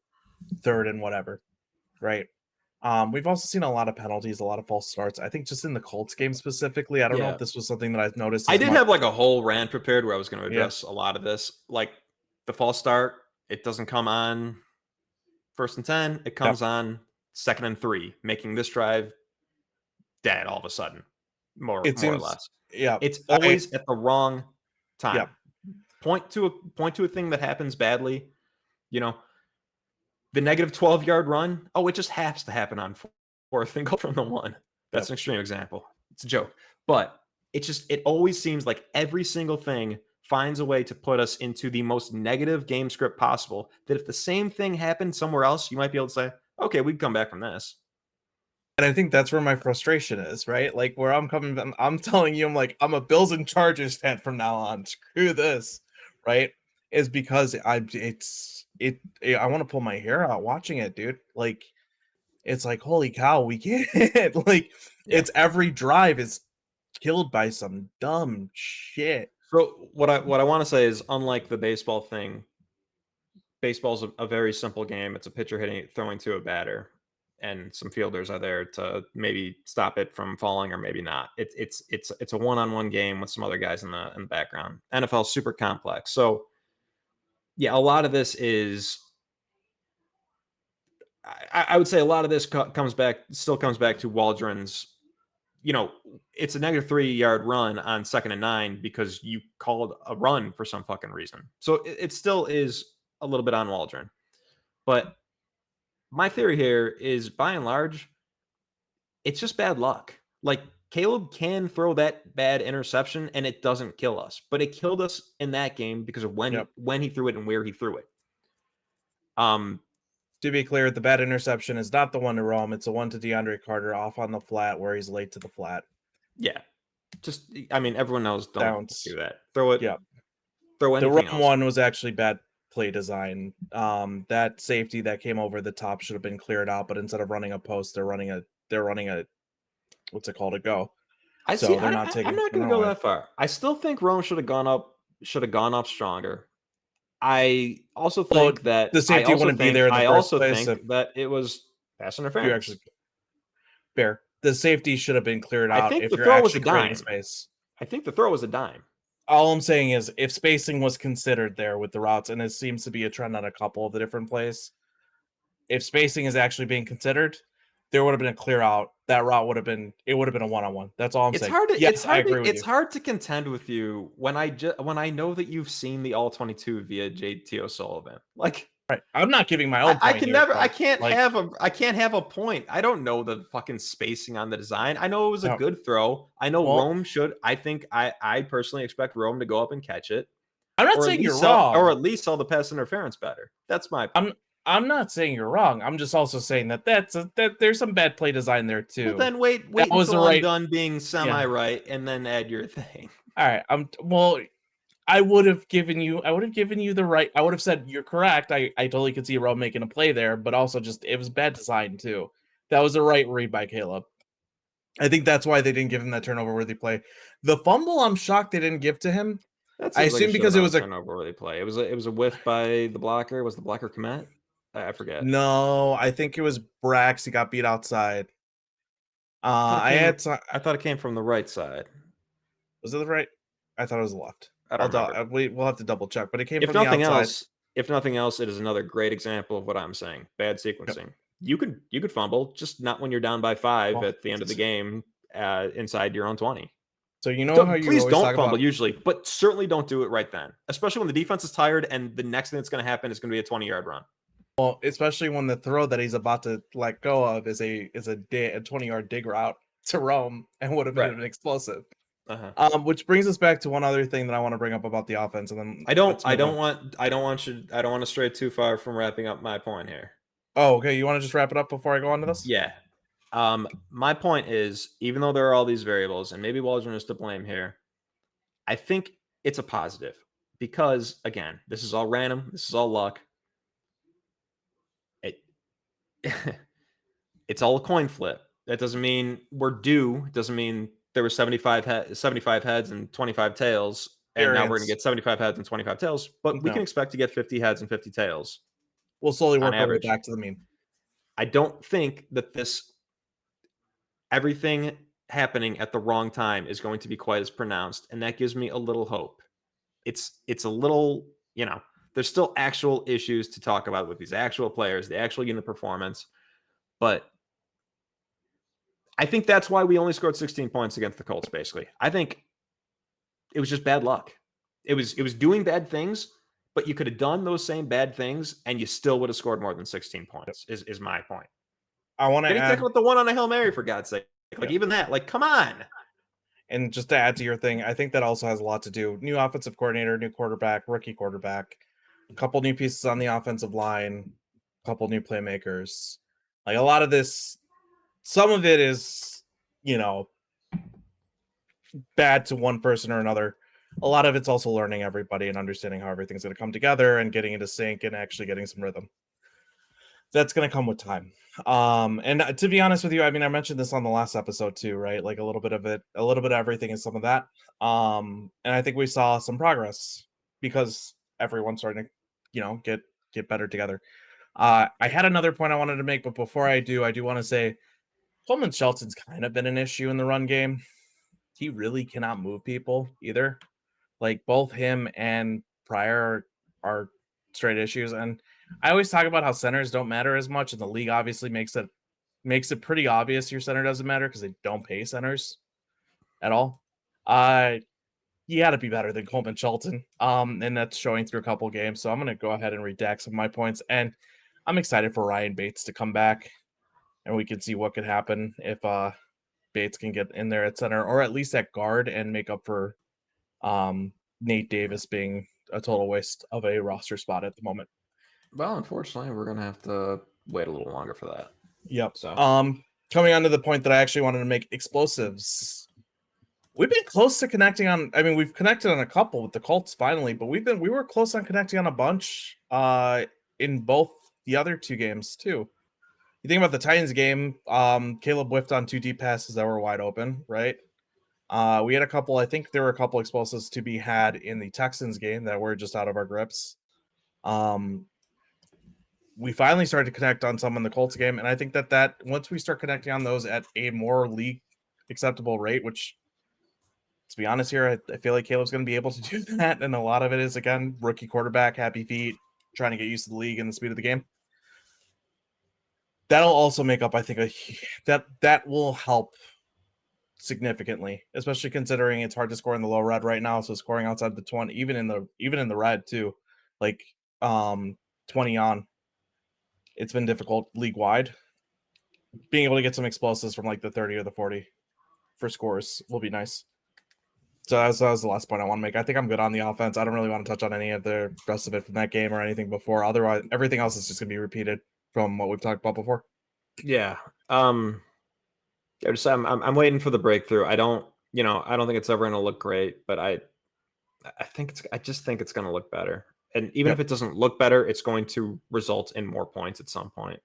3rd and whatever, right? We've also seen a lot of penalties, a lot of false starts. I think just in the Colts game specifically, I don't know if this was something that I've noticed. I did have like a whole rant prepared where I was going to address a lot of this. Like, the false start, it doesn't come on 1st and 10. It comes on 2nd and 3, making this drive dead all of a sudden, more or less. Yeah, it's always at the wrong time. Yeah. Point to a thing that happens badly. The negative 12-yard run. Oh, it just has to happen on 4th and go from the 1. That's an extreme example. It's a joke, but it always seems like every single thing finds a way to put us into the most negative game script possible. That if the same thing happened somewhere else, you might be able to say, okay, we can come back from this. And I think that's where my frustration is, right? Like, where I'm telling you, I'm like, I'm a Bills and Chargers fan from now on. Screw this, right? Is because I want to pull my hair out watching it, dude. Like, it's like, holy cow, we can't. Like, Yeah. it's every drive is killed by some dumb shit. So what I want to say is, unlike the baseball thing, baseball's a very simple game. It's a pitcher hitting, throwing to a batter, and some fielders are there to maybe stop it from falling or maybe not. It's a one-on-one game with some other guys in the background. NFL is super complex. So yeah, a lot of this is, I would say a lot of this comes back to Waldron's, it's a -3-yard run on 2nd and 9 because you called a run for some fucking reason. So it still is a little bit on Waldron. But my theory here is, by and large, it's just bad luck. Like, Caleb can throw that bad interception and it doesn't kill us, but it killed us in that game because of when he threw it and where he threw it. To be clear, the bad interception is not the one to Rome. It's the one to DeAndre Carter off on the flat where he's late to the flat. Yeah. Just, I mean, everyone knows, don't do that. Throw it. Yeah. Throw anything The Rome else. one was actually bad play design. That safety that came over the top should have been cleared out, but instead of running a post, they're running a what's it called, a go. I'm not going to go that far. I still think Rome should have gone up stronger. I also think that the safety wouldn't be there in the first place. I also think that it was pass interference. Fair. The safety should have been cleared out if you're actually creating space. I think the throw was a dime. All I'm saying is, if spacing was considered there with the routes, and it seems to be a trend on a couple of the different plays, if spacing is actually being considered, there would have been a clear out. That route would have been a one-on-one. That's all I'm saying. It's hard to contend with you when I know that you've seen the All-22 via JT O'Sullivan. Like, right. I'm not giving my own point. I can't have a point. I don't know the fucking spacing on the design. I know it was a good throw. I know Rome should. I think I personally expect Rome to go up and catch it. I'm not saying you're wrong. Or at least sell the pass interference better. That's my point. I'm not saying you're wrong. I'm just also saying that there's some bad play design there too. Well, then wait until I'm done being semi-right and then add your thing. All right. I would have given you the right. I would have said you're correct. I totally could see Rome making a play there, but also just it was bad design too. That was the right read by Caleb. I think that's why they didn't give him that turnover-worthy play. The fumble, I'm shocked they didn't give to him. I assume because it was a turnover-worthy play. It was a whiff by the blocker. Was the blocker Komet? I forget. No, I think it was Brax. He got beat outside. I thought it came from the right side. Was it the right? I thought it was the left. We'll have to double check, but it came from the outside. If nothing else, it is another great example of what I'm saying. Bad sequencing. Yep. You could fumble, just not when you're down by 5 at the end of the game, inside your own 20. So please don't fumble usually, but certainly don't do it right then, especially when the defense is tired and the next thing that's going to happen is going to be a 20-yard run. Well, especially when the throw that he's about to let go of is a 20-yard dig route to Rome and would have been an explosive. Which brings us back to one other thing that I want to bring up about the offense, and then I don't want to stray too far from wrapping up my point here. Oh, okay. You want to just wrap it up before I go on to this? Yeah. My point is, even though there are all these variables, and maybe Waldron is to blame here, I think it's a positive because, again, this is all random. This is all luck. It's all a coin flip. That doesn't mean we're due. It doesn't mean there were 75 heads and 25 tails, and now we're going to get 75 heads and 25 tails. But we can expect to get 50 heads and 50 tails. We'll slowly work our way back to the mean. I don't think that everything happening at the wrong time is going to be quite as pronounced, and that gives me a little hope. It's a little, there's still actual issues to talk about with these actual players, the actual unit performance, but I think that's why we only scored 16 points against the Colts, basically. I think it was just bad luck. It was doing bad things, but you could have done those same bad things and you still would have scored more than 16 points, is my point. I want to add with the one on a Hail Mary, for God's sake. Even that, come on. And just to add to your thing, I think that also has a lot to do. New offensive coordinator, new quarterback, rookie quarterback, a couple new pieces on the offensive line, a couple new playmakers. A lot of this, some of it is, bad to one person or another. a lot of it's also learning everybody and understanding how everything's going to come together and getting into sync and actually getting some rhythm. That's going to come with time. And to be honest with you, I mean, I mentioned this on the last episode too, right? Like a little bit of everything and some of that. And I think we saw some progress because everyone's starting to, get better together. I had another point I wanted to make, but before I do want to say Coleman Shelton's kind of been an issue in the run game. He really cannot move people either. Like both him and Pryor are straight issues. And I always talk about how centers don't matter as much, and the league obviously makes it pretty obvious your center doesn't matter because they don't pay centers at all. You got to be better than Coleman Shelton. And that's showing through a couple games. So I'm going to go ahead and redact some of my points. And I'm excited for Ryan Bates to come back, and we can see what could happen if Bates can get in there at center or at least at guard and make up for Nate Davis being a total waste of a roster spot at the moment. Well, unfortunately, we're gonna have to wait a little longer for that. Yep. So coming on to the point that I actually wanted to make, explosives. We've been close to connecting on. I mean, we've connected on a couple with the Colts finally, but we were close on connecting on a bunch in both the other two games too. You think about the Titans game, Caleb whiffed on 2 deep passes that were wide open, right? We had a couple, I think there were a couple explosives to be had in the Texans game that were just out of our grips. We finally started to connect on some in the Colts game, and I think that once we start connecting on those at a more league acceptable rate, which, to be honest here, I feel like Caleb's going to be able to do that, and a lot of it is, again, rookie quarterback, happy feet, trying to get used to the league and the speed of the game. That'll also make up, I think, that will help significantly, especially considering it's hard to score in the low red right now. So scoring outside the 20, even in the red too, like 20 on, it's been difficult league wide. Being able to get some explosives from like the 30 or the 40 for scores will be nice. So that was the last point I want to make. I think I'm good on the offense. I don't really want to touch on any of the rest of it from that game or anything before. Otherwise, everything else is just going to be repeated from what we've talked about before. yeah, I'm waiting for the breakthrough. I don't think it's ever going to look great, but I just think it's going to look better. And even if it doesn't look better, it's going to result in more points at some point.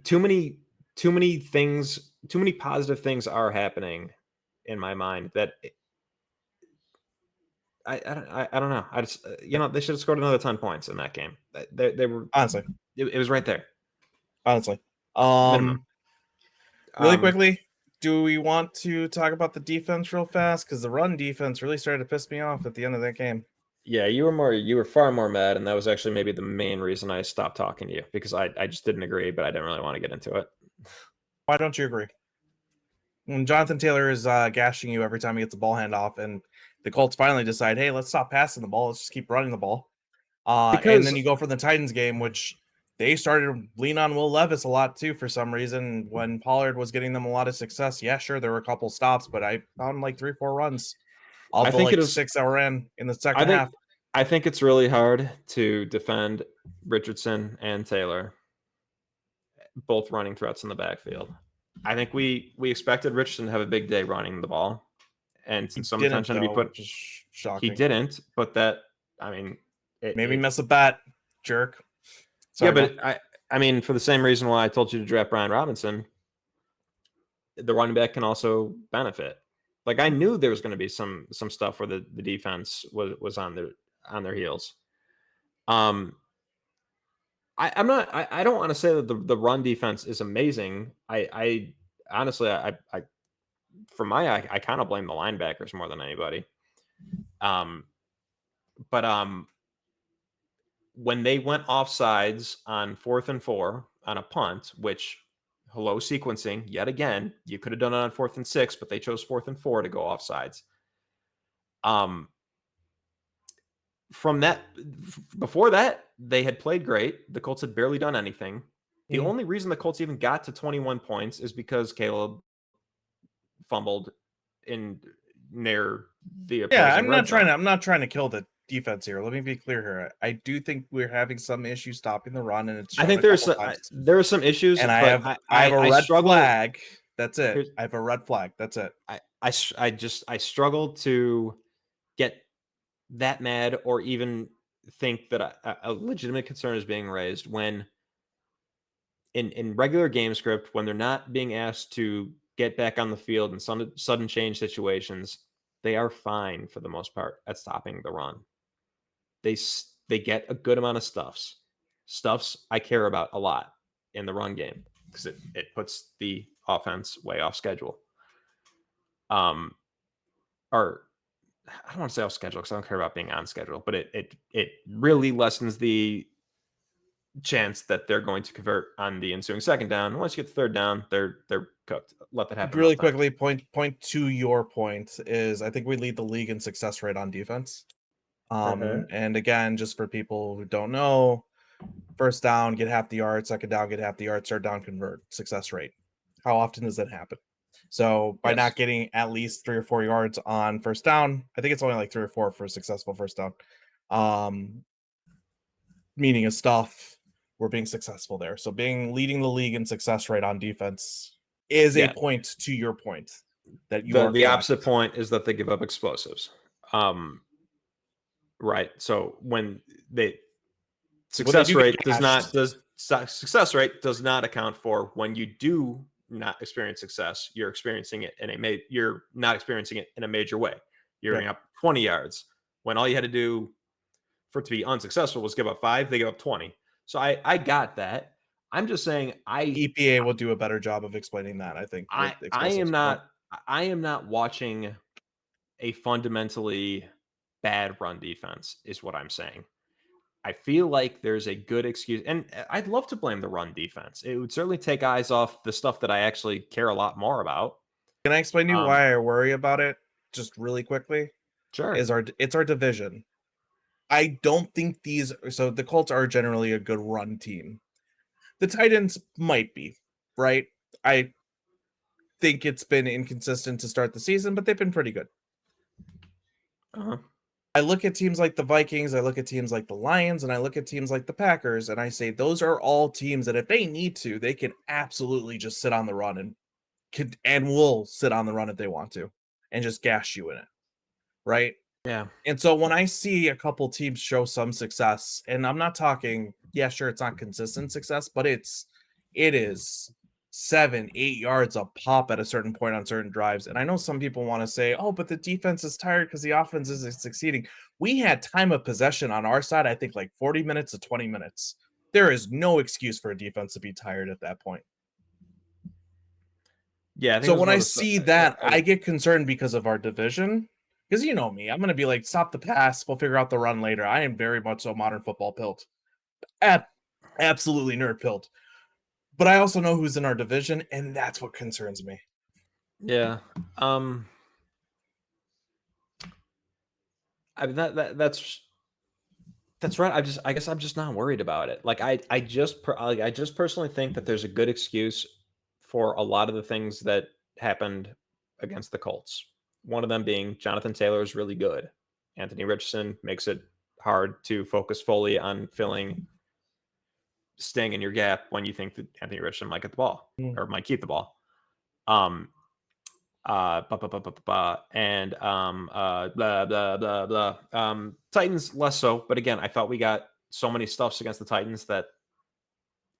Too many things, too many positive things are happening in my mind that I don't know. I just they should have scored another 10 points in that game. They were honestly, it was right there. Honestly, really quickly, do we want to talk about the defense real fast? Because the run defense really started to piss me off at the end of that game. Yeah, you were far more mad, and that was actually maybe the main reason I stopped talking to you, because I just didn't agree, but I didn't really want to get into it. Why don't you agree? When Jonathan Taylor is gashing you every time he gets a ball handoff, and the Colts finally decide, hey, let's stop passing the ball, let's just keep running the ball. And then you go for the Titans game, which they started to lean on Will Levis a lot too for some reason. When Pollard was getting them a lot of success, yeah, sure, there were a couple stops, but I found like 3-4 runs. I think it was 6 that were in the second half. I think it's really hard to defend Richardson and Taylor, both running threats in the backfield. I think we expected Richardson to have a big day running the ball, and some attention to be put. Shocking. He didn't, but maybe miss a bat, jerk. Sorry, yeah, but I mean, for the same reason why I told you to draft Brian Robinson, the running back can also benefit. Like, I knew there was going to be some stuff where the defense was on their heels. I don't want to say that the run defense is amazing. I honestly, for my eye, I kind of blame the linebackers more than anybody. But when they went offsides on 4th and 4 on a punt, which, hello, sequencing yet again, you could have done it on 4th and 6, but they chose 4th and 4 to go offsides. From that, before that, they had played great. The Colts had barely done anything. The only reason the Colts even got to 21 points is because Caleb fumbled in near the opposing I'm not trying to kill the defense here. Let me be clear here. I do think we're having some issues stopping the run, and it's. I think there are some issues, and I have a red flag. That's it. I have a red flag. That's it. I struggle to get that mad or even think that a legitimate concern is being raised when in regular game script, when they're not being asked to get back on the field in sudden change situations, they are fine for the most part at stopping the run. They get a good amount of stuffs I care about a lot in the run game because it puts the offense way off schedule. Or I don't want to say off schedule because I don't care about being on schedule, but it really lessens the chance that they're going to convert on the ensuing second down. Once you get the third down, they're cooked. Let that happen. Really quickly, point to your point is I think we lead the league in success rate on defense. And again, just for people who don't know, first down, get half the yard, second down, get half the yard, third down, convert, success rate. How often does that happen? So by not getting at least 3 or 4 yards on first down, I think it's only like 3 or 4 for a successful first down. Meaning a stuff, we're being successful there. So leading the league in success rate on defense is a point to your point that you are the opposite point is that they give up explosives. Right. So when success rate does not account for when you do not experience success, you're experiencing it you're not experiencing it in a major way. You're giving up 20 yards when all you had to do for it to be unsuccessful was give up 5, they give up 20. So I got that. I'm just saying EPA will do a better job of explaining that, I think. I am not watching a fundamentally bad run defense is what I'm saying. I feel like there's a good excuse, and I'd love to blame the run defense. It would certainly take eyes off the stuff that I actually care a lot more about. Can I explain to you why I worry about it just really quickly? Sure. It's our division. I don't think the Colts are generally a good run team. The Titans might be, right? I think it's been inconsistent to start the season, but they've been pretty good. I look at teams like the Vikings, I look at teams like the Lions, and I look at teams like the Packers, and I say those are all teams that if they need to, they can absolutely just sit on the run and will sit on the run if they want to and just gash you in it. Right? Yeah. And so when I see a couple teams show some success, and I'm not talking, yeah, sure, it's not consistent success, but it is 7, 8 yards a pop at a certain point on certain drives. And I know some people want to say, oh, but the defense is tired because the offense isn't succeeding. We had time of possession on our side, I think like 40 minutes to 20 minutes. There is no excuse for a defense to be tired at that point. Yeah. So when I see that, I get concerned because of our division. Because you know me, I'm going to be like, stop the pass. We'll figure out the run later. I am very much so modern football pilled. Absolutely nerd pilled. But I also know who's in our division, and that's what concerns me. Yeah. I mean, that's right. I guess I'm just not worried about it. Like I just personally think that there's a good excuse for a lot of the things that happened against the Colts. One of them being Jonathan Taylor is really good. Anthony Richardson makes it hard to focus fully on staying in your gap when you think that Anthony Richardson might get the ball or might keep the ball. And blah blah blah. Titans less so, but again, I thought we got so many stuffs against the Titans that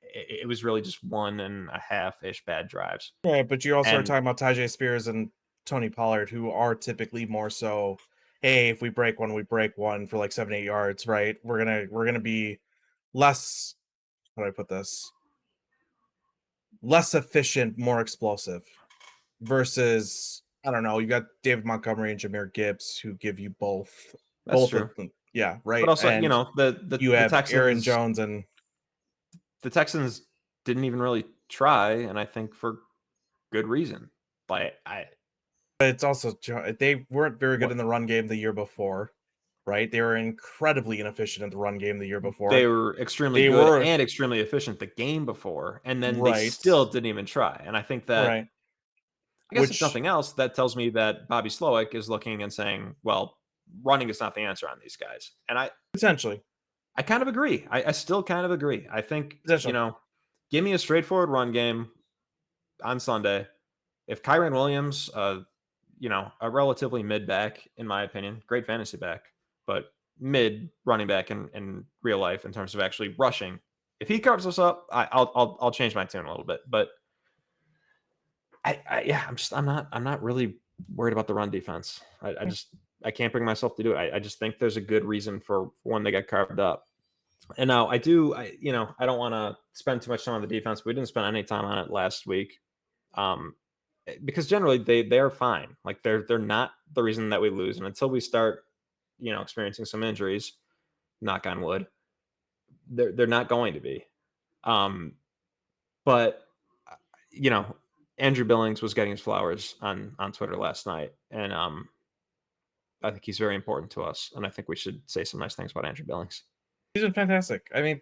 it was really just 1.5-ish bad drives. Right, but you also are talking about Tyjae Spears and Tony Pollard, who are typically more so, hey, if we break one, we break one for like 7-8 yards, right? We're gonna be less, how do I put this? Less efficient, more explosive. Versus, I don't know, you got David Montgomery and Jahmyr Gibbs who give you both. That's true. Of them. Yeah, right. But also, and you have Texans, Aaron Jones, and the Texans didn't even really try, and I think for good reason. But it's also they weren't very good in the run game the year before, right? They were incredibly inefficient in the run game the year before. They were extremely good and extremely efficient the game before, and then they still didn't even try. And I think that, I guess if nothing else, that tells me that Bobby Slowick is looking and saying, well, running is not the answer on these guys. And potentially, I kind of agree. I still kind of agree. I think, give me a straightforward run game on Sunday. If Kyren Williams, a relatively mid back, in my opinion. Great fantasy back, but mid running back in real life in terms of actually rushing. If he carves us up, I'll change my tune a little bit. But I'm not really worried about the run defense. I can't bring myself to do it. I just think there's a good reason for when they get carved up. And now I don't want to spend too much time on the defense. But we didn't spend any time on it last week, because generally they are fine. Like they're not the reason that we lose. And until we start, experiencing some injuries, knock on wood, they're not going to be. But Andrew Billings was getting his flowers on Twitter last night, and I think he's very important to us, and I think we should say some nice things about Andrew Billings. He's been fantastic. I mean,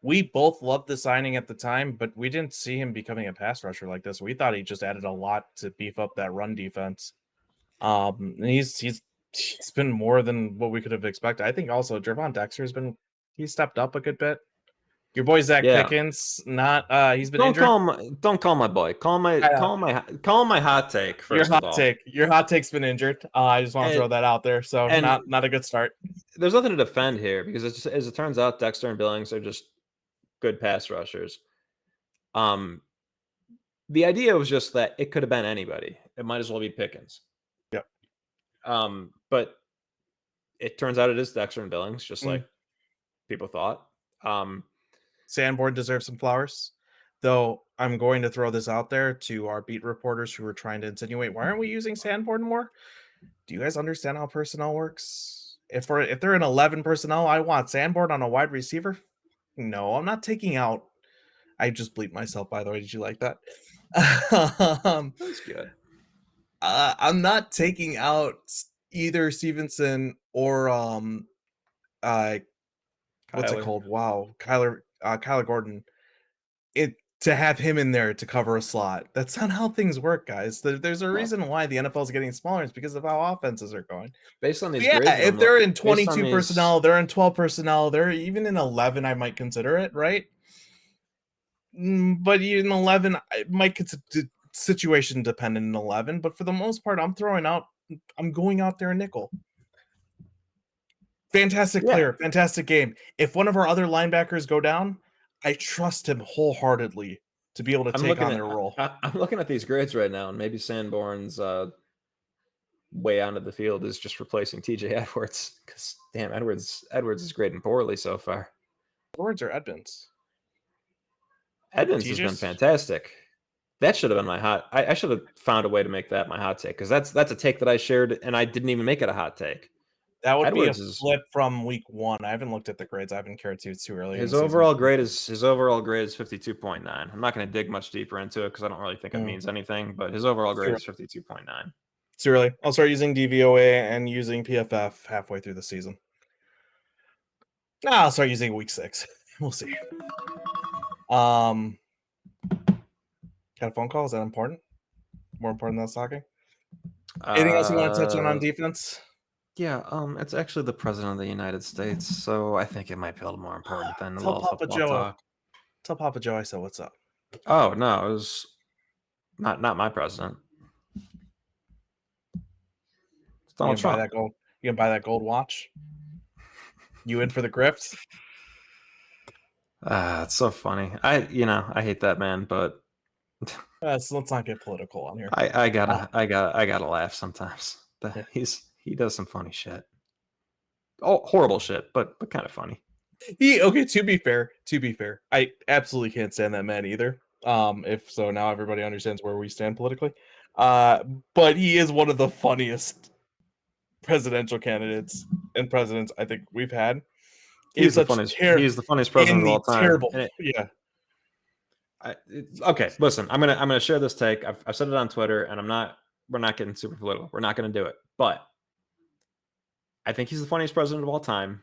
we both loved the signing at the time, but we didn't see him becoming a pass rusher like this. We thought he just added a lot to beef up that run defense. And he's been more than what we could have expected. I think also Gervon Dexter he stepped up a good bit. Your boy Zach Pickens, he's been injured. Don't call my boy. Call him my hot take. First of all, your hot take's been injured. I just want to throw that out there. So not a good start. There's nothing to defend here because as it turns out, Dexter and Billings are just good pass rushers. The idea was just that it could have been anybody. It might as well be Pickens. Yep. But it turns out it is Dexter and Billings, just like people thought. Sanborn deserves some flowers, though. I'm going to throw this out there to our beat reporters who were trying to insinuate, why aren't we using Sanborn more? Do you guys understand how personnel works? If they're in 11 personnel, I want Sanborn on a wide receiver. No, I'm not taking out. I just bleeped myself, by the way. Did you like that? That's good. I'm not taking out either Stevenson or what's it called? Wow, Kyler Gordon. To have him in there to cover a slot. That's not how things work, guys. There's a reason why the NFL is getting smaller. It's because of how offenses are going. Based on these grades, if they're in 22 personnel, they're in 12 personnel, they're even in 11, I might consider it, right? But in 11, it might get situation dependent in 11. But for the most part, I'm going out there a nickel. Fantastic player, fantastic game. If one of our other linebackers go down, I trust him wholeheartedly to be able to take on their role. I'm looking at these grades right now, and maybe Sanborn's way onto the field is just replacing TJ Edwards. Because damn, Edwards is grading poorly so far. Edwards or Edmonds? Edmonds has been fantastic. That should have been my hot. I should have found a way to make that my hot take, because that's a take that I shared, and I didn't even make it a hot take. That would Edwards be a flip from week 1. I haven't looked at the grades. I haven't cared to. It's too early. His overall grade is 52.9. I'm not going to dig much deeper into it because I don't really think it means anything. But his overall grade is 52.9. Too early. I'll start using DVOA and using PFF halfway through the season. I'll start using week 6. We'll see. Got a phone call? Is that important? More important than us talking? Anything else you want to touch on defense? Yeah, it's actually the president of the United States, so I think it might be a little more important than a little football talk. Tell Papa Joe I said what's up. Oh no, it was not my president. It's Donald Trump. You can buy that gold watch. You in for the grift? It's so funny. I hate that man, but let's not get political on here. I gotta laugh sometimes. He does some funny shit. Oh, horrible shit, but kind of funny. To be fair, I absolutely can't stand that man either. If so, now everybody understands where we stand politically. But he is one of the funniest presidential candidates and presidents I think we've had. He's the funniest president of all time. Terrible. Okay, listen, I'm gonna share this take. I've said it on Twitter, and we're not getting super political. We're not gonna do it, but I think he's the funniest president of all time,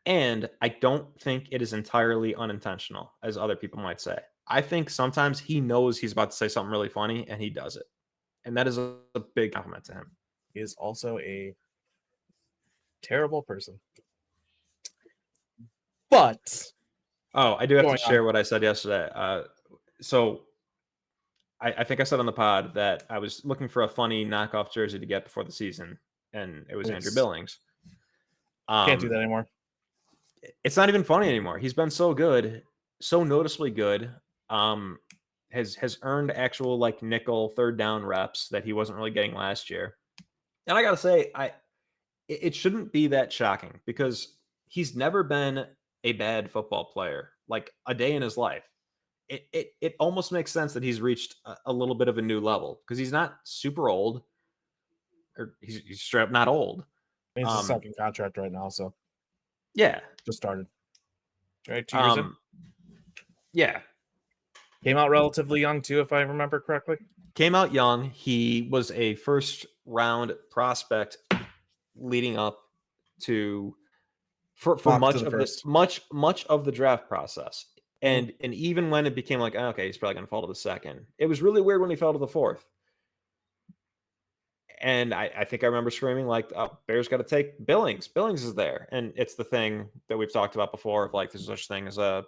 and I don't think it is entirely unintentional, as other people might say. I think sometimes he knows he's about to say something really funny, and he does it, and that is a big compliment to him. He is also a terrible person. But I do have to share what I said yesterday. So I think I said on the pod that I was looking for a funny knockoff jersey to get before the season, and it was Andrew Billings. Can't do that anymore. It's not even funny anymore. He's been so good, so noticeably good. Has earned actual like nickel third down reps that he wasn't really getting last year. And I gotta say, it shouldn't be that shocking because he's never been a bad football player, like a day in his life. It almost makes sense that he's reached a little bit of a new level because he's not super old, or he's straight up not old. He's a second contract right now, so yeah, just started. Right, 2 years in. Yeah, came out relatively young too, if I remember correctly. Came out young. He was a first round prospect leading up to for much of the draft process. And even when it became like, okay, he's probably going to fall to the second, it was really weird when he fell to the fourth. And I think I remember screaming like, oh, Bears got to take Billings. Billings is there. And it's the thing that we've talked about before of like, there's such thing as a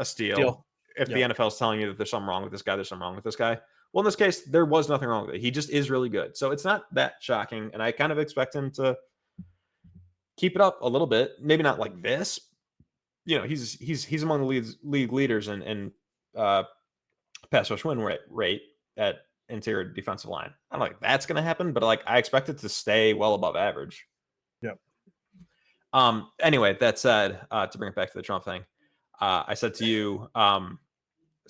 steal. If the NFL is telling you that there's something wrong with this guy, there's something wrong with this guy. Well, in this case, there was nothing wrong with it. He just is really good. So it's not that shocking. And I kind of expect him to keep it up a little bit. Maybe not like this. He's among the league leaders in pass rush win rate at interior defensive line. I don't think that's going to happen, but like I expect it to stay well above average. Yep. Anyway, that said, to bring it back to the Trump thing, I said to you,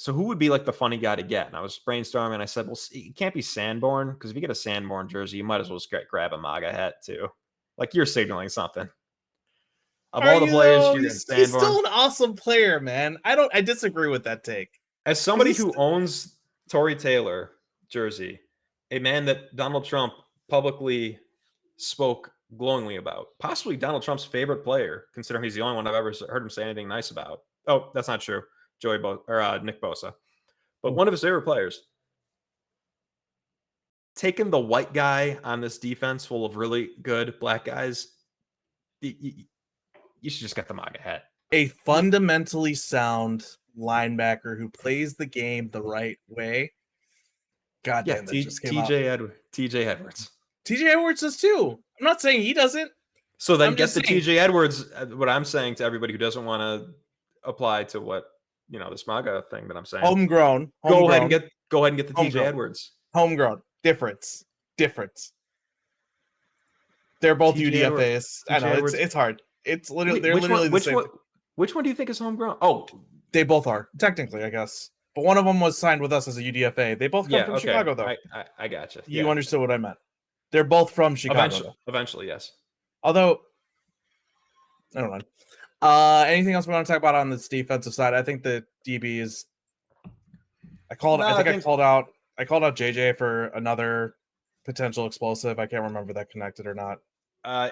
so who would be like the funny guy to get? And I was brainstorming, and I said, well, it can't be Sanborn, because if you get a Sanborn jersey, you might as well just grab a MAGA hat too. Like you're signaling something. Of all the players, he's still an awesome player, man. I disagree with that take. As somebody who owns Tory Taylor jersey, a man that Donald Trump publicly spoke glowingly about, possibly Donald Trump's favorite player, considering he's the only one I've ever heard him say anything nice about. Oh, that's not true. Nick Bosa, but one of his favorite players. Taking the white guy on this defense full of really good black guys, you should just get the MAGA hat. A fundamentally sound linebacker who plays the game the right way. God damn, that just came out. TJ Edwards. TJ Edwards does too. I'm not saying he doesn't. So then get the TJ Edwards. What I'm saying to everybody who doesn't want to apply to what this MAGA thing that I'm saying. Homegrown. Go ahead and get the TJ Edwards. Homegrown. Difference. They're both UDFAs. I know it's hard. It's literally literally the same. Which one do you think is homegrown? Oh, they both are technically, I guess. But one of them was signed with us as a UDFA. They both come from Chicago, though. I gotcha. You understood what I meant. They're both from Chicago. Eventually, yes. Although, I don't know. Anything else we want to talk about on this defensive side? I think the DB is. I called out JJ for another potential explosive. I can't remember if that connected or not.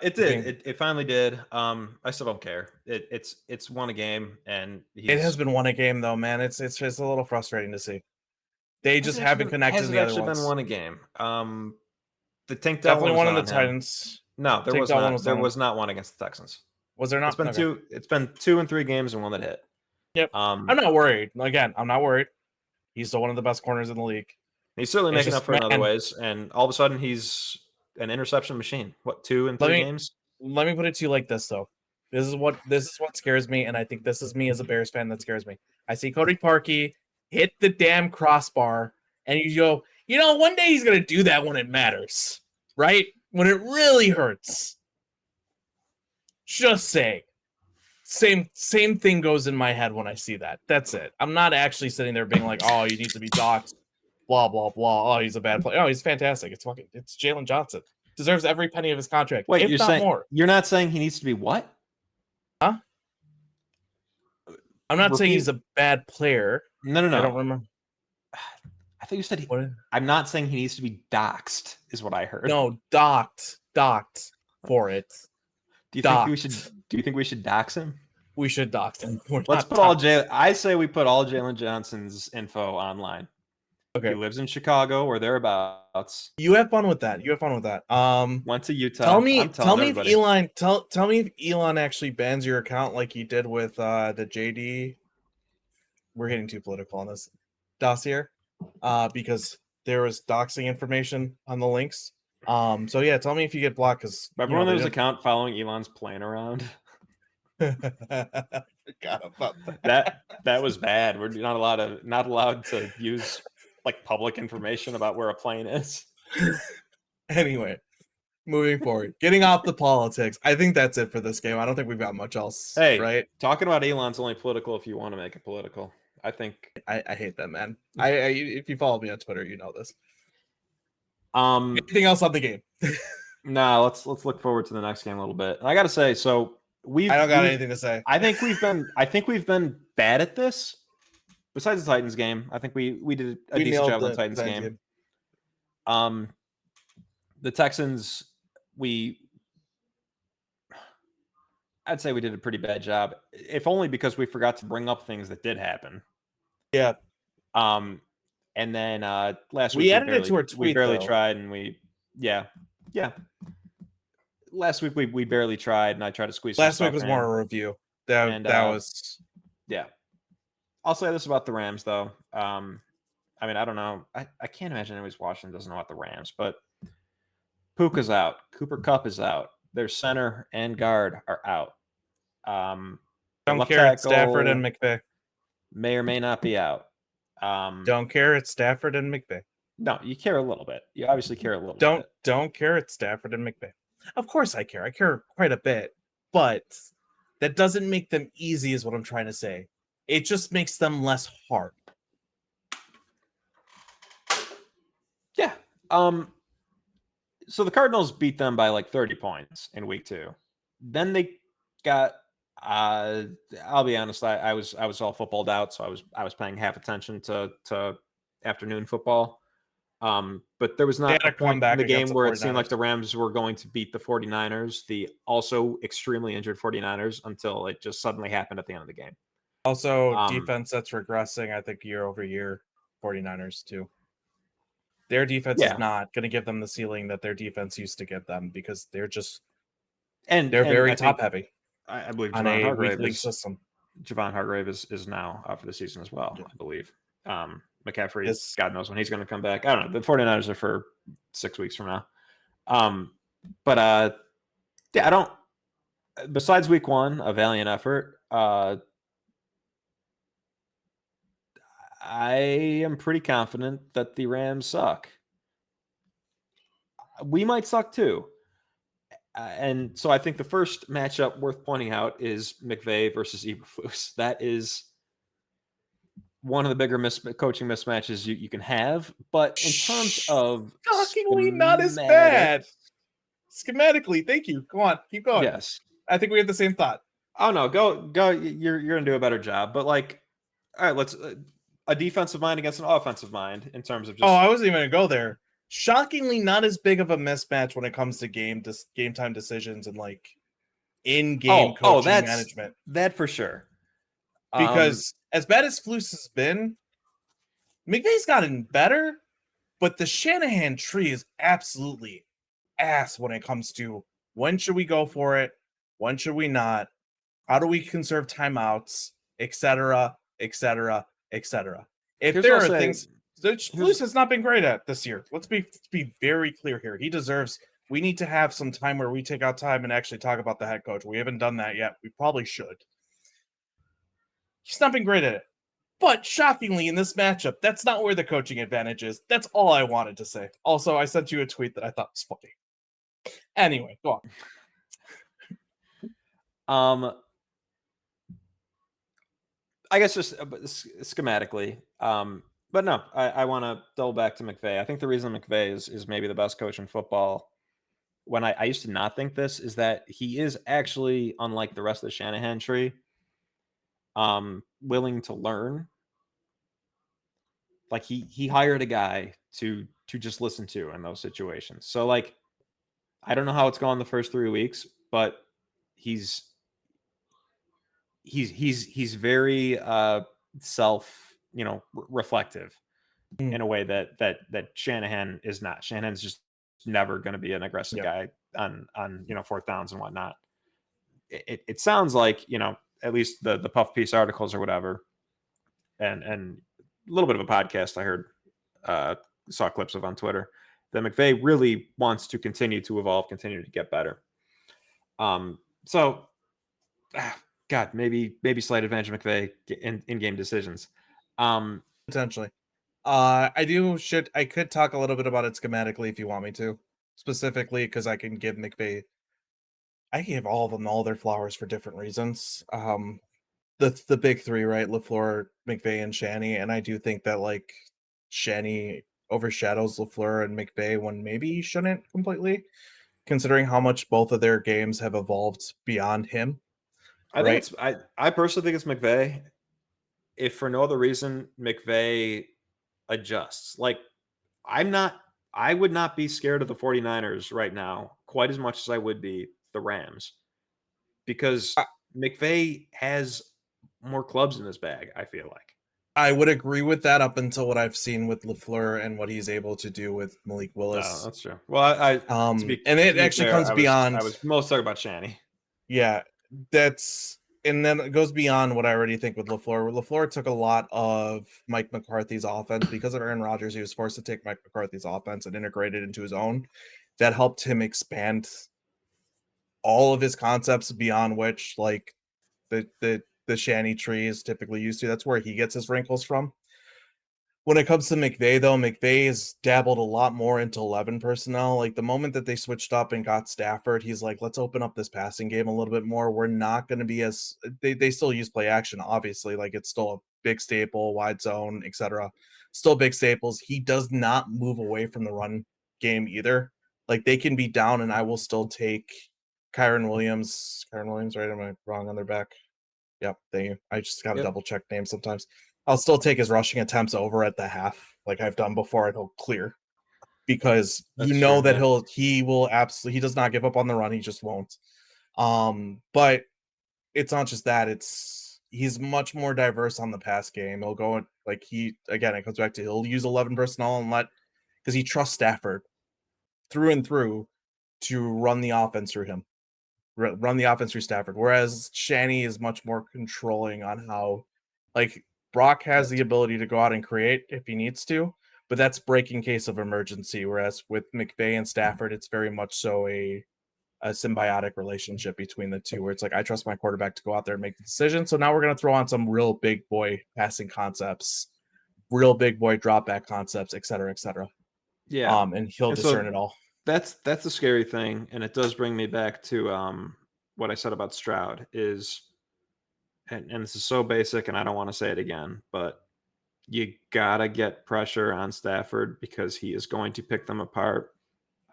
It did. It finally did. I still don't care. It's won a game, and it has been won a game though, man. It's just a little frustrating to see. They just haven't connected to the other ones. Has actually been won a game? The Tank definitely one of the Titans. No, there was not. There was not one against the Texans. Was there not? It's been two. It's been 2 and 3 games and one that hit. Yep. I'm not worried. Again, I'm not worried. He's still one of the best corners in the league. He's certainly making up for it in other ways, and all of a sudden he's an interception machine. What, 2 and 3 games? Let me put it to you like this, though. This is what scares me, and I think this is me as a Bears fan that scares me. I see Cody Parkey hit the damn crossbar, and you go, one day he's gonna do that when it matters, right? When it really hurts. Just say. Same thing goes in my head when I see that. That's it. I'm not actually sitting there being like, oh, you need to be docked. Blah, blah, blah. Oh, he's a bad player. Oh, he's fantastic. It's Jalen Johnson. Deserves every penny of his contract. Wait, you're not saying he needs to be what? Huh? I'm not saying he's a bad player. No. I don't remember. I thought you said I'm not saying he needs to be doxxed, is what I heard. No, docked for it. Do you think we should dox him? We should dox him. I say we put all Jalen Johnson's info online. Okay. He lives in Chicago or thereabouts. You have fun with that. Went to Utah. Tell me if Elon actually bans your account like he did with the JD. We're getting too political on this dossier. because there was doxing information on the links. So yeah, tell me if you get blocked because Remember when there was an account following Elon's plane around? Forgot about that. That was bad. We're not allowed to use like public information about where a plane is. Anyway, moving forward, getting off the politics. I think that's it for this game. I don't think we've got much else. Hey, right? Talking about Elon's only political if you want to make it political. I think I hate that, man. I if you follow me on Twitter, you know this. Anything else on the game? Nah, let's look forward to the next game a little bit. And I gotta say, so I don't got anything to say. I think we've been bad at this. Besides the Titans game, I think we did a decent job on the Titans game. The Texans, I'd say we did a pretty bad job, if only because we forgot to bring up things that did happen. Yeah. And then last week we added it to our tweet. We barely tried, and last week we barely tried, and I tried to squeeze. Last week was more a review. That was. Yeah. I'll say this about the Rams, though. I mean, I don't know. I can't imagine anybody's watching doesn't know about the Rams, but Puka's out. Cooper Kupp is out. Their center and guard are out. Don't care. It's Stafford and McVay. May or may not be out. Don't care. It's Stafford and McVay. No, you care a little bit. You obviously care a little bit. Don't care. It's Stafford and McVay. Of course I care. I care quite a bit. But that doesn't make them easy is what I'm trying to say. It just makes them less hard. Yeah. So the Cardinals beat them by like 30 points in week 2. Then they got I'll be honest, I was all footballed out, so I was paying half attention to afternoon football. But there was not a point in the game where it seemed like the Rams were going to beat the 49ers, the also extremely injured 49ers, until it just suddenly happened at the end of the game. Also, defense that's regressing, I think, year over year, 49ers too. Their defense is not going to give them the ceiling that their defense used to give them because they're just they're very top heavy. I believe Javon Hargrave is now out for the season as well, I believe. McCaffrey, God knows when he's going to come back. I don't know. The 49ers are for 6 weeks from now. But I don't, besides week 1, a valiant effort, I am pretty confident that the Rams suck. We might suck too. And so I think the first matchup worth pointing out is McVay versus Eberflus. That is one of the bigger coaching mismatches you can have. But in terms of shockingly not as bad. Schematically, thank you. Go on, keep going. Yes. I think we have the same thought. Oh no, go. You're gonna do a better job. But like, all right, let's a defensive mind against an offensive mind in terms of just. Oh, I wasn't even gonna go there. Shockingly, not as big of a mismatch when it comes to game time decisions and like in-game coaching management. That for sure. Because as bad as Flus has been, McVay's gotten better, but the Shanahan tree is absolutely ass when it comes to when should we go for it, when should we not, how do we conserve timeouts, etc., etc., etc. If there are things that Flus has not been great at this year, let's be very clear here. He deserves. We need to have some time where we take out time and actually talk about the head coach. We haven't done that yet. We probably should. He's not been great at it. But shockingly, in this matchup, that's not where the coaching advantage is. That's all I wanted to say. Also, I sent you a tweet that I thought was funny. Anyway, go on. I guess just schematically. But no, I want to double back to McVay. I think the reason McVay is maybe the best coach in football, when I used to not think this, is that he is actually, unlike the rest of the Shanahan tree, willing to learn. Like he hired a guy to just listen to in those situations. So like, I don't know how it's gone the first 3 weeks, but he's very reflective in a way that Shanahan is not. Shanahan's just never going to be an aggressive guy on fourth downs and whatnot. It sounds like, at least the puff piece articles or whatever, and a little bit of a podcast I heard saw clips of on Twitter, that McVay really wants to continue to evolve, continue to get better. So, God, maybe slight advantage of McVay in game decisions. Potentially. I could talk a little bit about it schematically if you want me to, specifically because I can give McVay. I give all of them all their flowers for different reasons. The big three, right? LaFleur, McVay, and Shanny, and I do think that like Shanny overshadows LaFleur and McVay when maybe he shouldn't completely, considering how much both of their games have evolved beyond him. I think Right? it's I personally think it's McVay. If for no other reason, McVay adjusts. Like I would not be scared of the 49ers right now quite as much as I would be the Rams, because I, McVay has more clubs in his bag, I feel like. I would agree with that up until what I've seen with LaFleur and what he's able to do with Malik No, Willis. that's true. Well, I And to it be actually fair, comes I beyond. was most talking about Shanny. Yeah, and then it goes beyond what I already think with LaFleur. LaFleur took a lot of Mike McCarthy's offense because of Aaron Rodgers. He was forced to take Mike McCarthy's offense and integrate it into his own. That helped him expand all of his concepts beyond which, like the Shanny tree is typically used to. That's where he gets his wrinkles from. When it comes to McVay, though, McVay has dabbled a lot more into 11 personnel. Like the moment that they switched up and got Stafford, he's like, let's open up this passing game a little bit more. We're not going to be as they still use play action, obviously. Like it's still a big staple, wide zone, etc. Still big staples. He does not move away from the run game either. Like they can be down, and I will still take Kyron Williams. Kyron Williams, right? Am I wrong on their back? Yep, thank you. I just got to Yep. double check names sometimes. I'll still take his rushing attempts over at the half, like I've done before, and he'll clear because you That's know true. that Yeah. he will absolutely he does not give up on the run. He just won't. But it's not just that; it's he's much more diverse on the pass game. He'll go like he again. It comes back to he'll use 11 personnel and let because he trusts Stafford through and through to run the offense through him. Run the offense through Stafford. Whereas Shanny is much more controlling on how, like Brock has the ability to go out and create if he needs to, but that's breaking case of emergency. Whereas with McVay and Stafford, it's very much so a symbiotic relationship between the two, where it's like I trust my quarterback to go out there and make the decision. So now we're going to throw on some real big boy passing concepts, real big boy drop back concepts, et cetera, et cetera. Yeah. And he'll And discern so it all. that's the scary thing, and it does bring me back to what I said about Stroud is, and this is so basic, and I don't want to say it again, but you gotta get pressure on Stafford because he is going to pick them apart.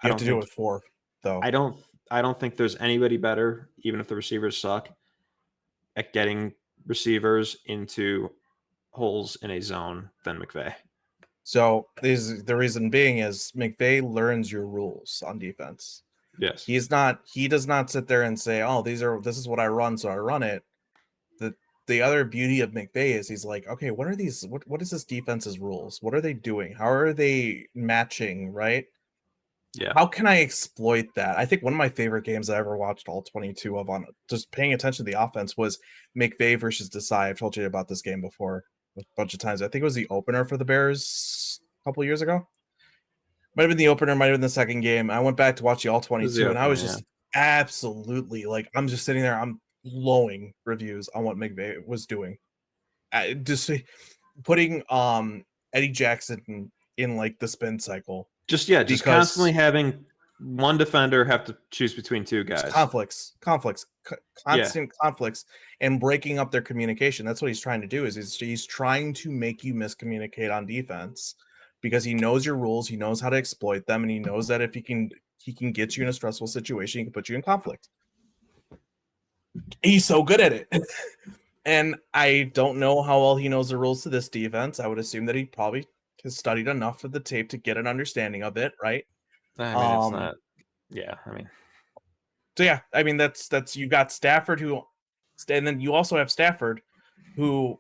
I You have don't to do it think with four, though. I don't I don't think there's anybody better, even if the receivers suck, at getting receivers into holes in a zone than McVay. So the reason being is McVay learns your rules on defense. Yes. He does not sit there and say, "Oh, this is what I run, so I run it." The other beauty of McVay is he's like, "Okay, what is this defense's rules? What are they doing? How are they matching, right? Yeah. How can I exploit that?" I think one of my favorite games I ever watched all 22 of on just paying attention to the offense was McVay versus Desai. I've told you about this game before a bunch of times. I think it was the opener for the Bears a couple years ago. Might have been the opener, might have been the second game. I went back to watch the all This is the 22, and I opener, was yeah. just absolutely like, I'm just sitting there, I'm blowing reviews on what McVay was doing. Just putting Eddie Jackson in like the spin cycle Just constantly because having one defender have to choose between two it's guys. conflicts, Yeah. constant conflicts, and breaking up their communication. That's what he's trying to do. Is he's trying to make you miscommunicate on defense because he knows your rules, he knows how to exploit them, and he knows that if he can get you in a stressful situation, he can put you in conflict. He's so good at it. And I don't know how well he knows the rules to this defense. I would assume that he probably has studied enough of the tape to get an understanding of it, right? I mean, it's not. Yeah. I mean, So yeah, I mean that's you got Stafford and then you also have Stafford who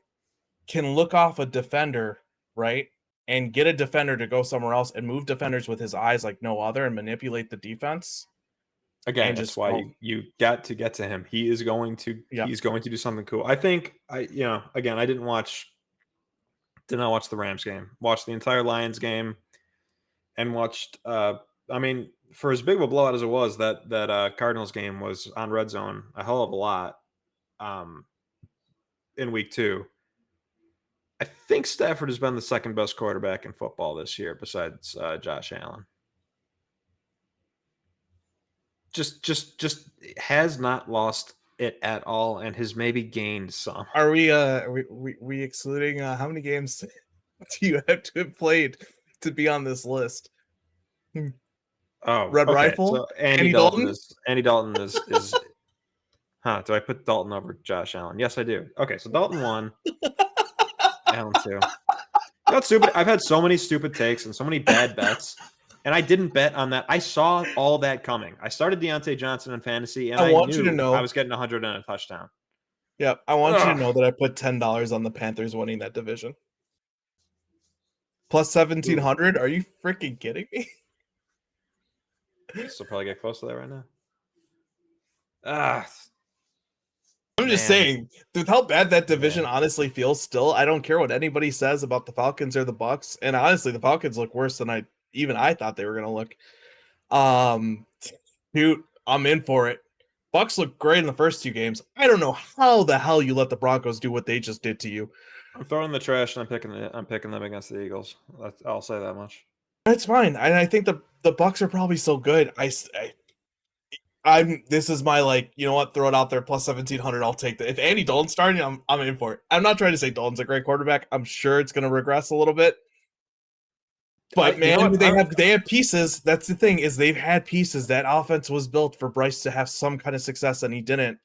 can look off a defender, right? And get a defender to go somewhere else and move defenders with his eyes like no other and manipulate the defense again, and that's just why go, you got to get to him. He's going to yeah. do something cool. I think again, I didn't watch Did not watch the Rams game. Watched the entire Lions game, and watched. I mean, for as big of a blowout as it was, that Cardinals game was on Red Zone a hell of a lot. In week 2, I think Stafford has been the second best quarterback in football this year, besides Josh Allen. Just has not lost it at all, and has maybe gained some. Are we excluding how many games do you have to have played to be on this list? Oh, Red okay. Rifle? So Andy Dalton is. Huh? Do I put Dalton over Josh Allen? Yes, I do. Okay, so Dalton 1, Allen 2. That's stupid. I've had so many stupid takes and so many bad bets, and I didn't bet on that. I saw all that coming. I started Deontay Johnson in fantasy, and I want you to knew know I was getting 100 and a touchdown. Yep, I want you to Ugh. know that I put $10 on the Panthers winning that division. Plus 1,700? Are you freaking kidding me? Still probably get close to that right now. I'm just saying, with how bad that division honestly feels still, I don't care what anybody says about the Falcons or the Bucks. And honestly, the Falcons look worse than I thought they were gonna look. Dude, I'm in for it. Bucks look great in the first 2 games. I don't know how the hell you let the Broncos do what they just did to you. I'm throwing the trash, and I'm picking them against the Eagles. I'll say that much. That's fine. I think the Bucks are probably so good. This is my, like, you know what, throw it out there, plus 1,700, I'll take that. If Andy Dalton's starting, I'm in for it. I'm not trying to say Dalton's a great quarterback. I'm sure it's going to regress a little bit. But they have pieces. That's the thing, is they've had pieces. That offense was built for Bryce to have some kind of success, and he didn't.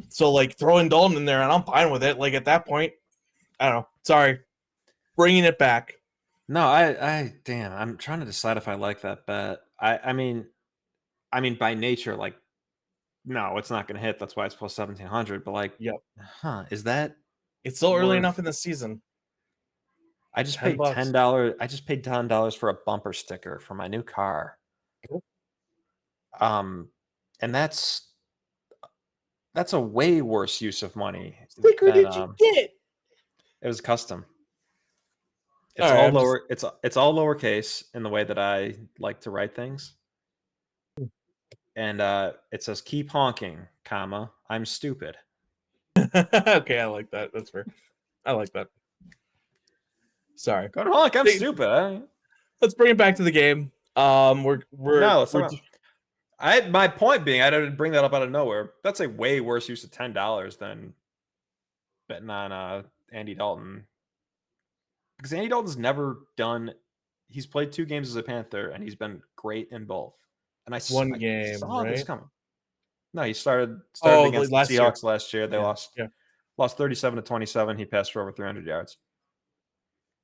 So, like, throwing Dalton in there, and I'm fine with it. Like, at that point, I don't know. Sorry. Bringing it back. No, damn, I'm trying to decide if I like that bet. I mean, by nature, like, no, it's not going to hit. That's why it's plus 1,700. But, like, Yep. Is that? It's still early enough in the season. I just paid $10. I just paid $10 for a bumper sticker for my new car. Cool. And that's a way worse use of money. Sticker did you get? It was custom. It's all lower. It's all lowercase in the way that I like to write things. And it says, "Keep honking, comma, I'm stupid." Okay, I like that. That's fair. I like that. Sorry. Go to honk, I'm stupid. Let's bring it back to the game. My point being, I didn't bring that up out of nowhere. That's a way worse use of $10 than betting on Andy Dalton. Because Andy Dalton's never done. He's played 2 games as a Panther, and he's been great in both. And I saw this coming. No, he started against the Seahawks last year. They lost 37-27. He passed for over 300 yards.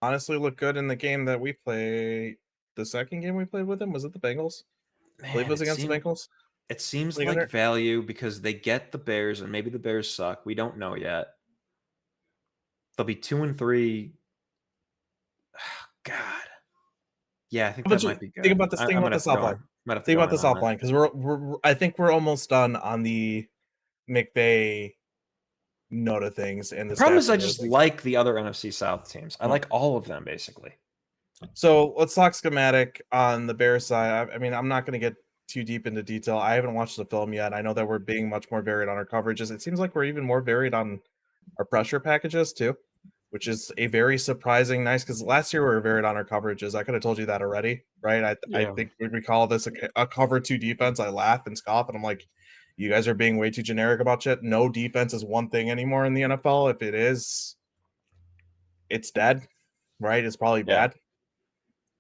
Honestly, looked good in the game that we played. The second game we played with him, was it the Bengals? I believe it was against the Bengals. It seems like value because they get the Bears, and maybe the Bears suck. We don't know yet. They'll be 2-3. God. Yeah, I think that might be good. Think about this offline. Think about this offline, because I think we're almost done on the McVay note of things. And the problem is, I just like the other NFC South teams. I like all of them, basically. So let's talk schematic on the Bears side. I mean, I'm not going to get too deep into detail. I haven't watched the film yet. I know that we're being much more varied on our coverages. It seems like we're even more varied on our pressure packages too, which is a very surprising nice, because last year we were varied on our coverages. I could have told you that already, right? I think we call this a cover 2 defense. I laugh and scoff, and I'm like, you guys are being way too generic about shit. No defense is one thing anymore in the NFL. If it is, it's dead, right? It's probably bad.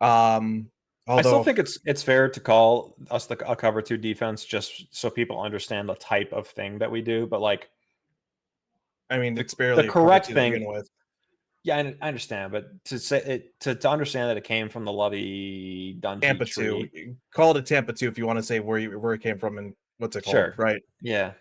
Although, I still think it's fair to call us a cover 2 defense, just so people understand the type of thing that we do. But, like, I mean, it's barely the correct thing to begin with. Yeah, I understand, but to say it, to understand that it came from the Lovey Dundee Tampa tree. 2. Call it a Tampa 2 if you want to say where it came from and what's it called, sure. Right? Yeah.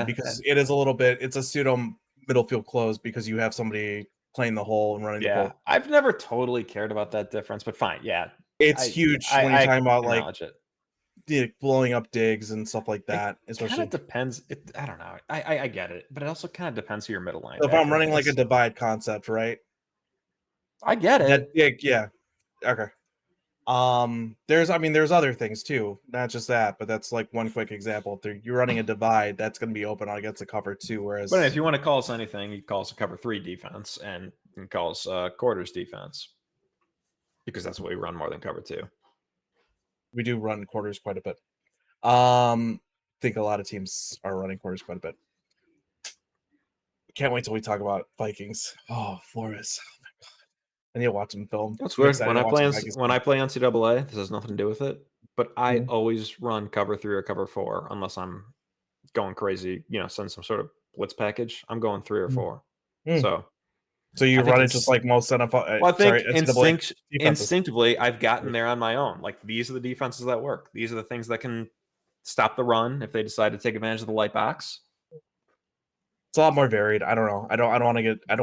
Because it is a little bit, it's a pseudo middle field close because you have somebody playing the hole and running the hole. I've never totally cared about that difference, but fine. Yeah. It's huge when you're talking about, like, it. Blowing up digs and stuff like that. It kind of depends. I don't know. I get it, but it also kind of depends who your middle line. So if I'm running like a divide concept, right? I get it. Yeah. Okay. There's other things too, not just that, but that's like one quick example. If you're running a divide, that's going to be open against a cover 2, whereas But if you want to call us anything, you call us a cover 3 defense and you can call us quarters defense because that's what we run more than cover 2. we do run quarters quite a bit. I think a lot of teams are running quarters quite a bit. Can't wait till we talk about Vikings. Oh, Flores. Oh my god. I need to watch some film. That's I'm weird. excited When to I watch play some on Vikings when game. I play NCAA, this has nothing to do with it. But I Mhm. always run cover 3 or cover 4 unless I'm going crazy. Send some sort of blitz package. I'm going 3 or 4. Mm. So So you I think run it just like most NFL. well, I think NCAA defenses. instinctively, I've gotten there on my own. Like these are the defenses that work. These are the things that can stop the run if they decide to take advantage of the light box. It's a lot more varied. I don't know. I don't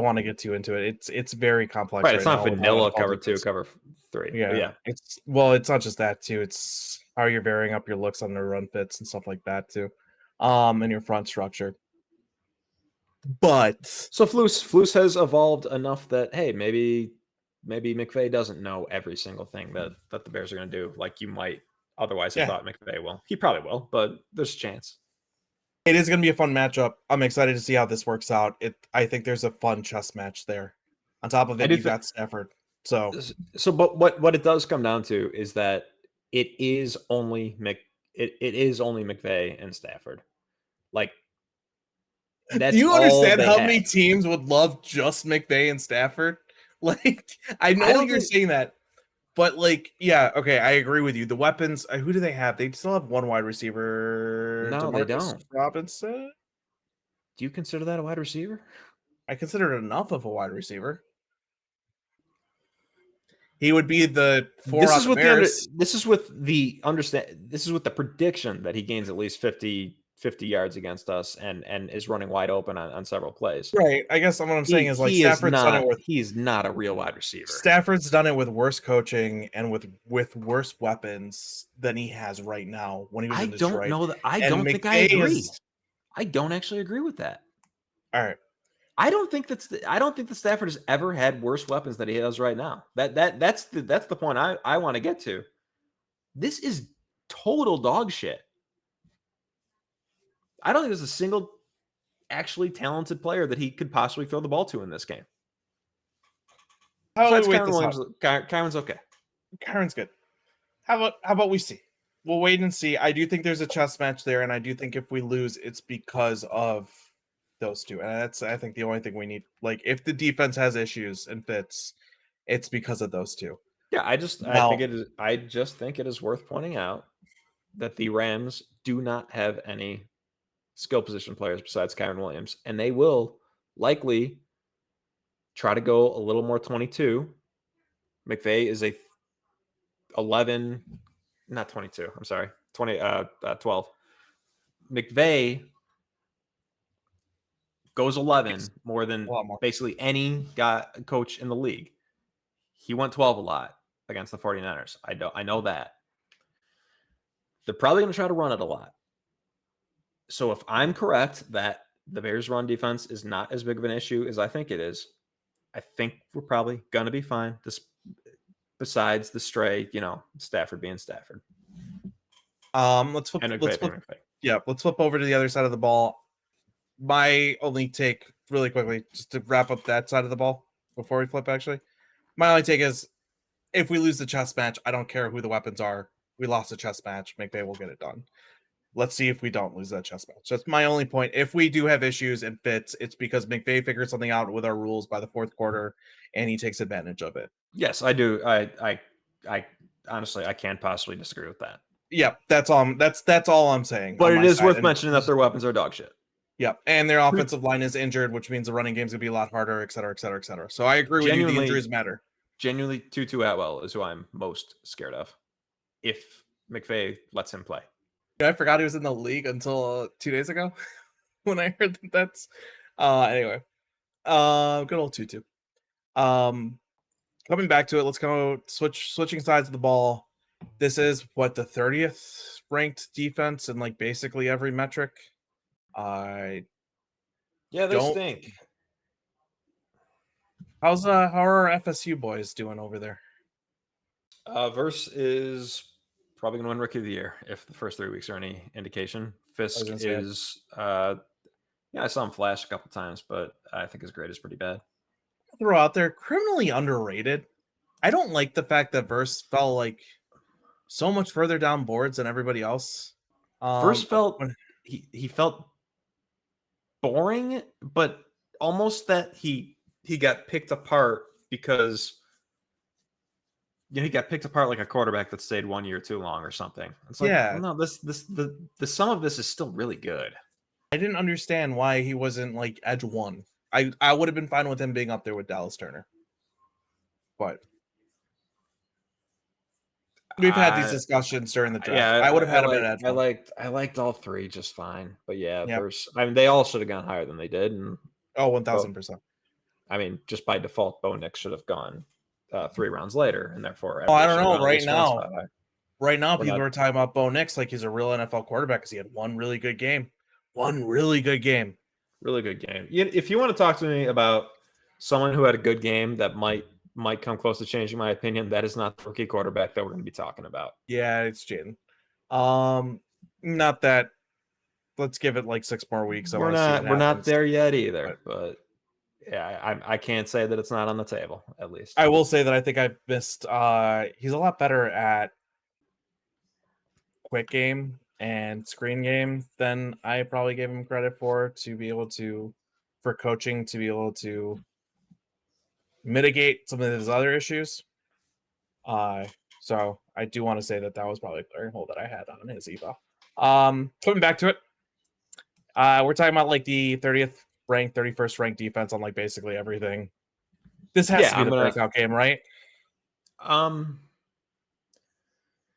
want to get too into it. It's very complex Right, it's right not now with how vanilla NFL cover 2, defense. cover 3. But Yeah, yeah, it's not just that too. It's how you're varying up your looks on the run fits and stuff like that too, and your front structure. But so Flus has evolved enough that hey, maybe McVay doesn't know every single thing that the Bears are going to do, like you might otherwise have yeah, thought McVay will. He probably will, but there's a chance. it is going to be a fun matchup. I'm excited to see how this works out. I think there's a fun chess match there. On top of I it, do you think got Stafford. So so. But what it does come down to is that it is only it is only McVay and Stafford. Like do that's you all understand they how many have. teams would love just McVay and Stafford? Like, I I know don't you're think. saying that, but like, yeah, okay, I agree with you. The weapons, who do they have? They still have one wide receiver, No, they Demarcus don't. Robinson. Do you consider that a wide receiver? I consider it enough of a wide receiver. He would be the 4 This on is the with Bears. this is with the understand. This is with the prediction that he gains at least 50 yards against us and is running wide open on several plays. Right. I guess what I'm saying is like He is not a real wide receiver. Stafford's done it with worse coaching and with worse weapons than he has right now when he was I in don't Detroit. know that. I And don't think I McVay agree. is I don't actually agree with that. all right. I don't think that Stafford has ever had worse weapons than he has right now. That's the point I want to get to. This is total dog shit. I don't think there's a single actually talented player that he could possibly throw the ball to in this game. How about Besides we wait Kyron this Williams, out? Kyron's okay. Kyron's good. How about we see? We'll wait and see. I do think there's a chess match there, and I do think if we lose, it's because of those two. And that's I think the only thing we need. Like if the defense has issues and fits, it's because of those two. Yeah, Now, I just think it is worth pointing out that the Rams do not have any skill position players besides Kyron Williams, and they will likely try to go a little more 22. McVay is a 11, not 22. I'm sorry, 12. McVay goes 11 more a than lot more. basically any coach in the league. He went 12 a lot against the 49ers. I know that. They're probably going to try to run it a lot. So if I'm correct that the Bears' run defense is not as big of an issue as I think it is, I think we're probably going to be fine. Besides the stray, Stafford being Stafford. Let's flip. And Let's McVay being flip. McVay. Yeah, let's flip over to the other side of the ball. My only take, really quickly, just to wrap up that side of the ball before we flip. Actually, my only take is if we lose the chess match, I don't care who the weapons are. We lost the chess match. McVay will get it done. Let's see if we don't lose that chess match. That's my only point. If we do have issues and fits, it's because McVay figured something out with our rules by the fourth quarter, and he takes advantage of it. Yes, I do. I honestly I can't possibly disagree with that. Yeah, that's all. That's all I'm saying But on it my is side. worth And mentioning that their weapons are dog shit. yeah, and their offensive line is injured, which means the running game's gonna be a lot harder, et cetera, et cetera, et cetera. So I agree with you. The injuries matter. Genuinely, Tutu Atwell is who I'm most scared of. If McVay lets him play. I forgot he was in the league until 2 days ago when I heard that. That's anyway. Good old Tutu. Coming back to it, let's go switching sides of the ball. This is what the 30th ranked defense in like basically every metric. I Yeah, they don't. stink. How are our FSU boys doing over there? Verse is probably going to win Rookie of the Year if the first 3 weeks are any indication. I was Fisk gonna say, is, yeah, I saw him flash a couple times, but I think his grade is pretty bad. throw out there, criminally underrated. I don't like the fact that Verse fell like so much further down boards than everybody else. Verse felt when- he felt boring, but almost that he got picked apart because he got picked apart like a quarterback that stayed 1 year too long or something. It's like, yeah, no, the sum of this is still really good. I didn't understand why he wasn't like edge one. I would have been fine with him being up there with Dallas Turner, but we've had these I discussions during the draft. Yeah, I would have had him at edge one. I liked all three just fine. But yeah, Yep. I mean, they all should have gone higher than they did, and Oh, well, 1000%. I mean, just by default, Bo Nix should have gone 3 rounds later, and therefore Oh, I everybody don't should have know. gone at least one spot higher. Right now, We're people not. are talking about Bo Nix like he's a real NFL quarterback because he had one really good game. One really good game. Really good game. If you want to talk to me about someone who had a good game that might come close to changing my opinion, that is not the rookie quarterback that we're going to be talking about. Yeah, it's Jaden. Not that. Let's give it like 6 more weeks. I want to see it We're not happen. there yet either, But but yeah, I can't say that it's not on the table, at least. I will say that I think I've missed. He's a lot better at quick game and screen game than I probably gave him credit for. To be able to, for coaching, to be able to mitigate some of his other issues. So I do want to say that was probably a glaring hole that I had on his eval. Coming back to it, we're talking about like the 30th ranked, 31st ranked defense on like basically everything. This has to be the breakout game, right?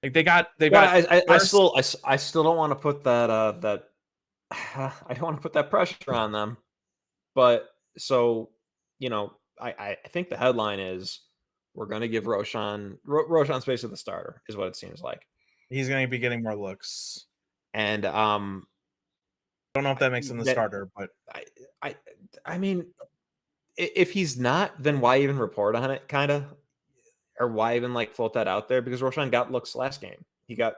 Like they got I still don't want to put that I don't want to put that pressure on them, but so I think the headline is we're going to give Roshan's basically the starter is what it seems like. He's going to be getting more looks, and don't know if that makes him the starter, but I mean, if he's not, then why even report on it, kind of, or why even like float that out there? Because Roshan got looks last game. He got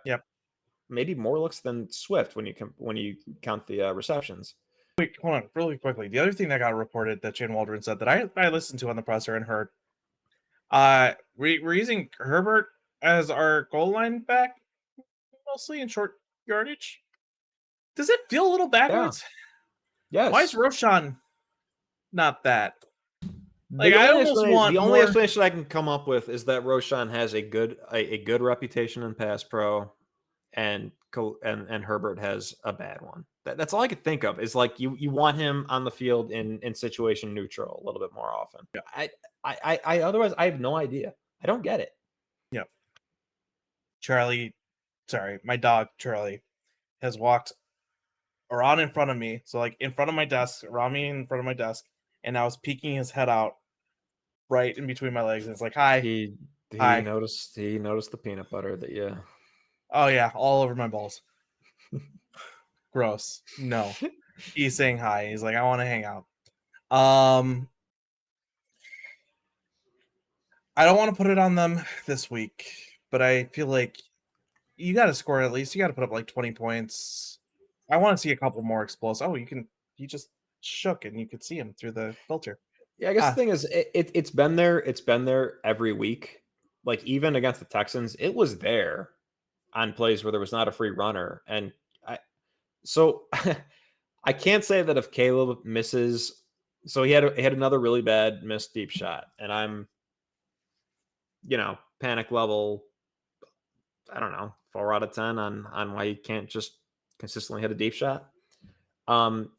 maybe more looks than Swift when you count the receptions. Wait, hold on, really quickly. The other thing that got reported that Shane Waldron said that I listened to on the presser and heard, we're using Herbert as our goal line back, mostly in short yardage. Does it feel a little backwards? Yeah. Yes. Why is Roshan not that? Like the only explanation I can come up with is that Roshan has a good reputation in pass pro, and Herbert has a bad one. That's all I could think of. Is like you want him on the field in situation neutral a little bit more often. Yeah. I otherwise I have no idea. I don't get it. Yeah. My dog Charlie has walked around in front of me, so like in front of my desk, around me in front of my desk, and now is peeking his head out right in between my legs, and it's like, hi. He hi. noticed the peanut butter that you. Oh yeah, all over my balls. Gross. No. He's saying hi. He's like, I want to hang out. I don't want to put it on them this week, but I feel like you got to score at least. You got to put up like 20 points. I want to see a couple more explosive. Oh, he just shook and you could see him through the filter. Yeah, I guess the thing is, it's been there. It's been there every week. Like even against the Texans, it was there on plays where there was not a free runner, and I can't say that if Caleb misses. So he had another really bad missed deep shot, and I'm, panic level. I don't know, 4 out of 10 on why he can't just consistently hit a deep shot.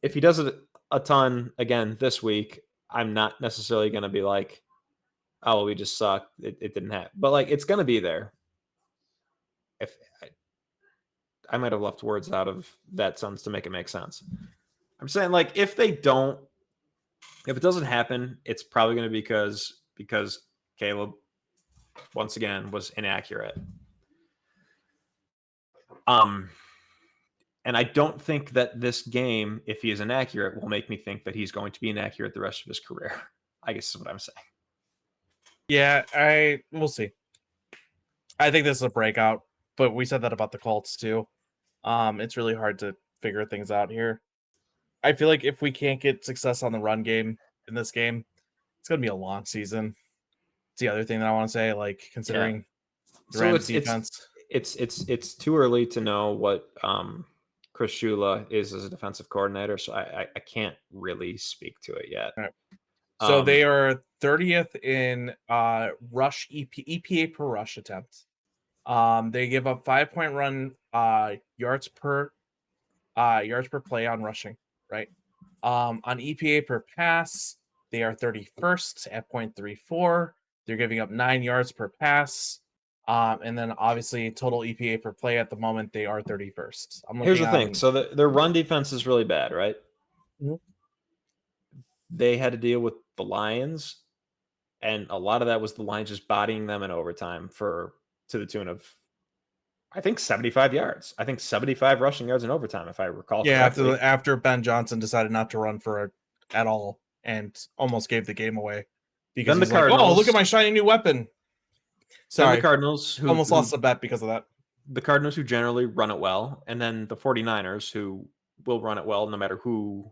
If he does it a ton again this week, I'm not necessarily going to be like, oh, well, we just suck. It didn't happen. But like, it's going to be there. If I might have left words out of that sentence to make it make sense. I'm saying like, if it doesn't happen, it's probably going to be because Caleb once again was inaccurate. And I don't think that this game, if he is inaccurate, will make me think that he's going to be inaccurate the rest of his career. I guess is what I'm saying. Yeah, we'll see. I think this is a breakout, but we said that about the Colts too. It's really hard to figure things out here. I feel like if we can't get success on the run game in this game, it's gonna be a long season. It's the other thing that I want to say, like considering the So Rams defense. it's too early to know what Chris Shula is as a defensive coordinator, so I can't really speak to it yet. All right. So they are 30th in rush EPA per rush attempt. They give up 5-point run yards per play on rushing, right? On EPA per pass, they are 31st at 0.34. They're giving up 9 yards per pass. And then obviously total EPA per play at the moment, they are 31st. Here's the thing. So their run defense is really bad, right? Mhm. They had to deal with the Lions, and a lot of that was the Lions just bodying them in overtime to the tune of, I think, 75 yards. I think 75 rushing yards in overtime, if I recall correctly. After Ben Johnson decided not to run at all and almost gave the game away because he's like, "Oh, look at my shiny new weapon." Sorry, the Cardinals who almost lost the bet because of that. The Cardinals who generally run it well, and then the 49ers who will run it well no matter who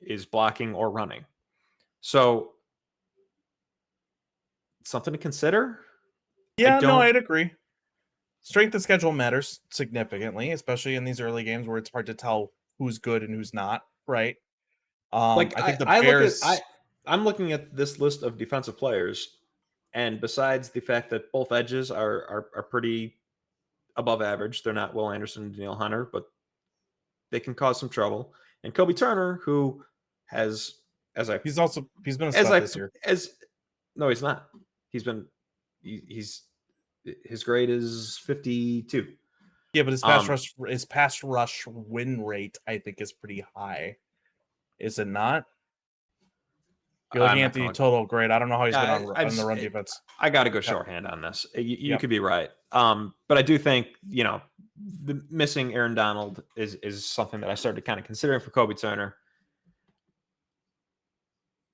is blocking or running. So something to consider. Yeah, no, I'd agree. Strength of schedule matters significantly, especially in these early games where it's hard to tell who's good and who's not, right? I think the Bears. I'm looking at this list of defensive players, and besides the fact that both edges are pretty above average, they're not Will Anderson and Danielle Hunter, but they can cause some trouble. And Kobe Turner, who has, he's been a stud this year. No, he's not. He's his grade is 52. Yeah, but his pass rush win rate, I think, is pretty high. Is it not? You're looking at the total grade. I don't know how he's been on the run defense. I got to go shorthand on this. You could be right. But I do think, the missing Aaron Donald is something that I started kind of considering for Kobe Turner.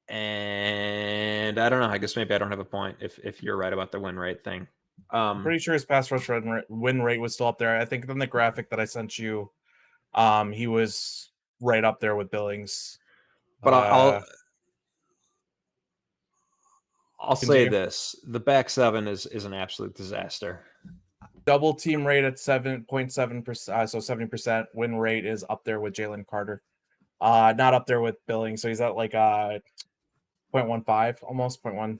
And I don't know. I guess maybe I don't have a point if you're right about the win rate thing. I'm pretty sure his pass rush win rate was still up there. I think in the graphic that I sent you, he was right up there with Billings. But I'll say this: the back seven is an absolute disaster. Double team rate at 7.7%, so 70%. Win rate is up there with Jalen Carter. Not up there with Billings, so he's at like 0.15, almost 0.14.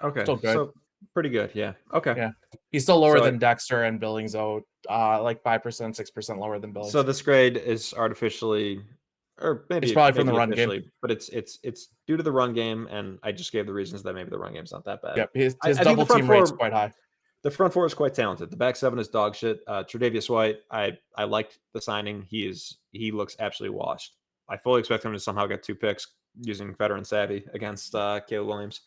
Okay, still good. So pretty good, yeah. Okay, yeah, he's still lower than Dexter and Billings, though. Like 5%, 6% lower than Billings. So this grade is artificially, or maybe it's probably from the run game, but it's due to the run game, and I just gave the reasons that maybe the run game's not that bad. Yep, his double team rate's quite high. The front four is quite talented. The back seven is dog shit. Tre'Davious White, I liked the signing. He looks absolutely washed. I fully expect him to somehow get 2 picks using veteran savvy against Caleb Williams,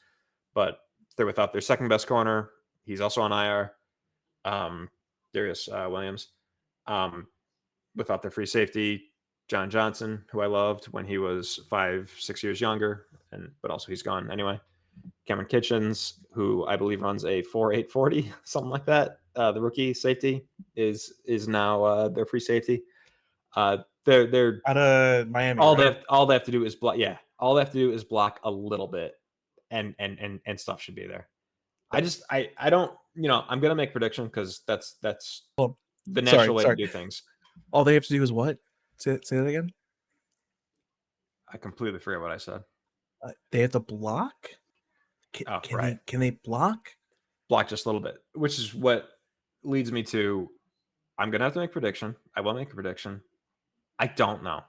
but they're without their second best corner. He's also on IR. Darius Williams. Without their free safety, John Johnson, who I loved when he was 5-6 years younger, but also he's gone anyway. Cameron Kitchens, who I believe runs a 4.840, something like that. The rookie safety is now their free safety. They're out of Miami. All they have to do is block. Yeah, all they have to do is block a little bit, and stuff should be there. I don't. I'm gonna make prediction because that's the natural way to do things. All they have to do is what? Say that again. I completely forget what I said. They have to block. Can they block? Block just a little bit, which is what leads me to, I'm gonna have to make prediction. I will make a prediction. I don't know.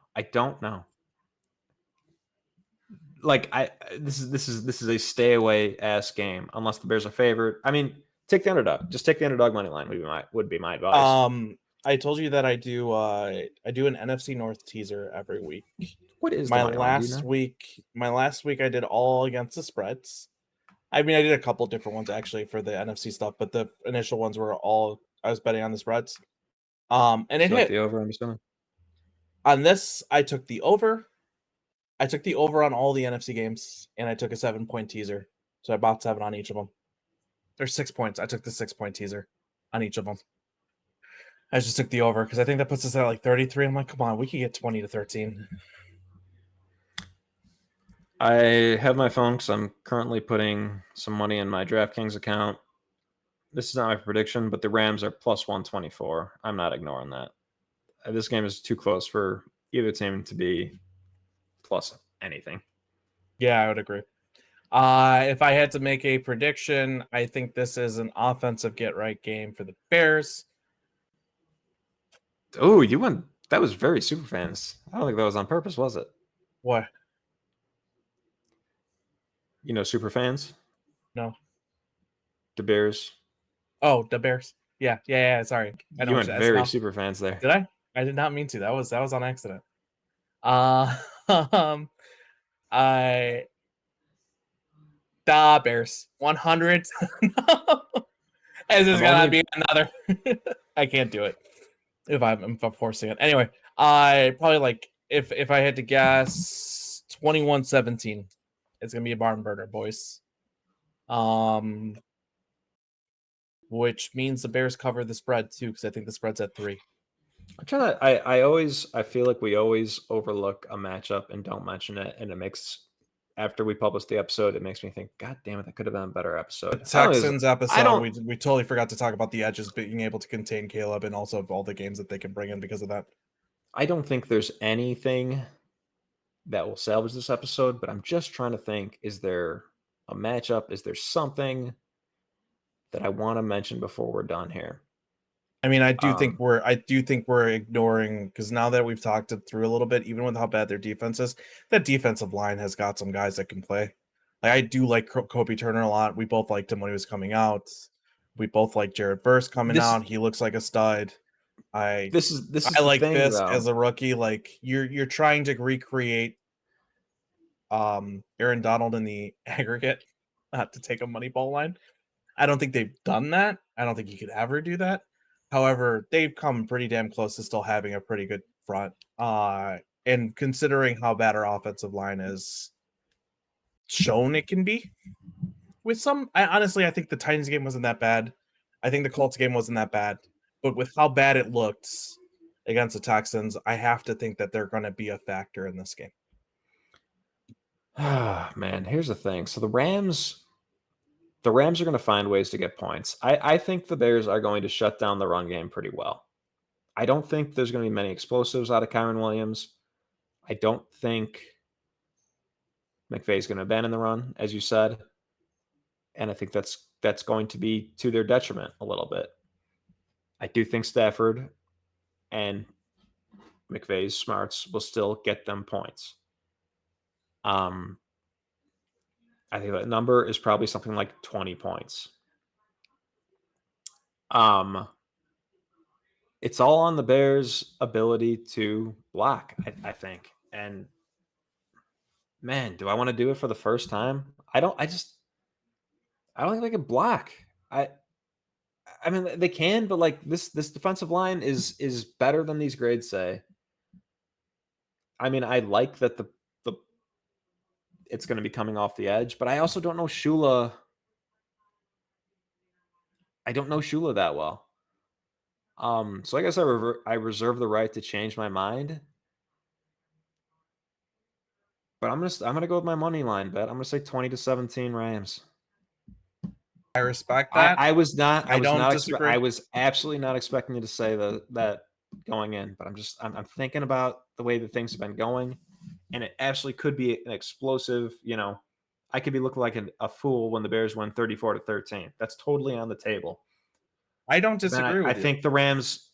Like this is a stay away ass game unless the Bears are favored. I mean, take the underdog. Just take the underdog money line would be my advice. I told you that I do an NFC North teaser every week. What is my last week? My last week I did all against the spreads. I mean, I did a couple different ones actually for the NFC stuff, but the initial ones were all I was betting on the spreads. And it hit the over. I'm assuming. On this, I took the over. I took the over on all the NFC games, and I took a 7-point teaser. So I bought 7 on each of them. There's 6 points. I took the 6-point teaser on each of them. I just took the over because I think that puts us at like 33. I'm like, come on, we could get 20 to 13. I have my phone because I'm currently putting some money in my DraftKings account. This is not my prediction, but the Rams are plus 124. I'm not ignoring that. This game is too close for either team to be plus anything. Yeah, I would agree. If I had to make a prediction, I think this is an offensive get-right game for the Bears. Oh, you went. That was very super fans. I don't think that was on purpose, was it? What? You know, super fans? No. The Bears. Oh, the Bears. Yeah. Sorry, I know You what went you very asked. super fans there. Did I? I did not mean to. That was on accident. The Bears 100. This is gonna be another. I can't do it if I'm forcing it. Anyway, I probably like if I had to guess 21-17. It's gonna be a barn burner, boys. Which means the Bears cover the spread too, because I think the spread's at 3. I'm trying to. I feel like we always overlook a matchup and don't mention it, and it makes. After we publish the episode, it makes me think, God damn it, that could have been a better episode. The Texans episode, we totally forgot to talk about the edges being able to contain Caleb and also all the games that they can bring in because of that. I don't think there's anything that will salvage this episode, but I'm just trying to think, is there a matchup? Is there something that I want to mention before we're done here? I mean, I do think we're ignoring, because now that we've talked it through a little bit, even with how bad their defense is, that defensive line has got some guys that can play. Like, I do like Kobe Turner a lot. We both liked him when he was coming out. We both like Jared Verse coming out. He looks like a stud. This is I like thing, this though. as a rookie. Like, you're trying to recreate Aaron Donald in the aggregate, not to take a Moneyball line. I don't think they've done that. I don't think you could ever do that. However, they've come pretty damn close to still having a pretty good front. And considering how bad our offensive line is shown it can be, with some, honestly, I think the Titans game wasn't that bad. I think the Colts game wasn't that bad. But with how bad it looked against the Texans, I have to think that they're going to be a factor in this game. Man, here's the thing. So the Rams are going to find ways to get points. I think the Bears are going to shut down the run game pretty well. I don't think there's going to be many explosives out of Kyren Williams. I don't think McVay's going to abandon the run, as you said. And I think that's going to be to their detriment a little bit. I do think Stafford and McVay's smarts will still get them points. I think that number is probably something like 20 points. It's all on the Bears' ability to block, I think. And man, do I want to do it for the first time? I don't think they can block. I mean, they can, but like this defensive line is better than these grades say. I mean, I like that the it's going to be coming off the edge, but I also don't know Shula. I don't know Shula that well. So I guess I reserve the right to change my mind. But I'm gonna go with my money line bet. I'm gonna say 20-17 Rams. I respect that. I was absolutely not expecting you to say that going in, but I'm thinking about the way that things have been going, and it absolutely could be an explosive. I could be looking like a fool when the Bears win 34-13. That's totally on the table. I don't disagree with you. I think the Rams,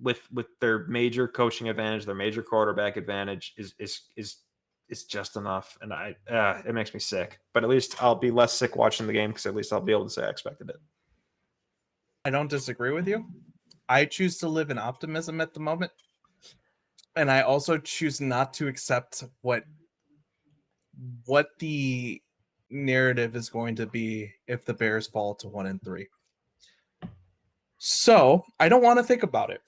with their major coaching advantage, their major quarterback advantage, is just enough, and it makes me sick. But at least I'll be less sick watching the game because at least I'll be able to say I expected it. I don't disagree with you. I choose to live in optimism at the moment, and I also choose not to accept what the narrative is going to be if the Bears fall to 1-3. So I don't want to think about it.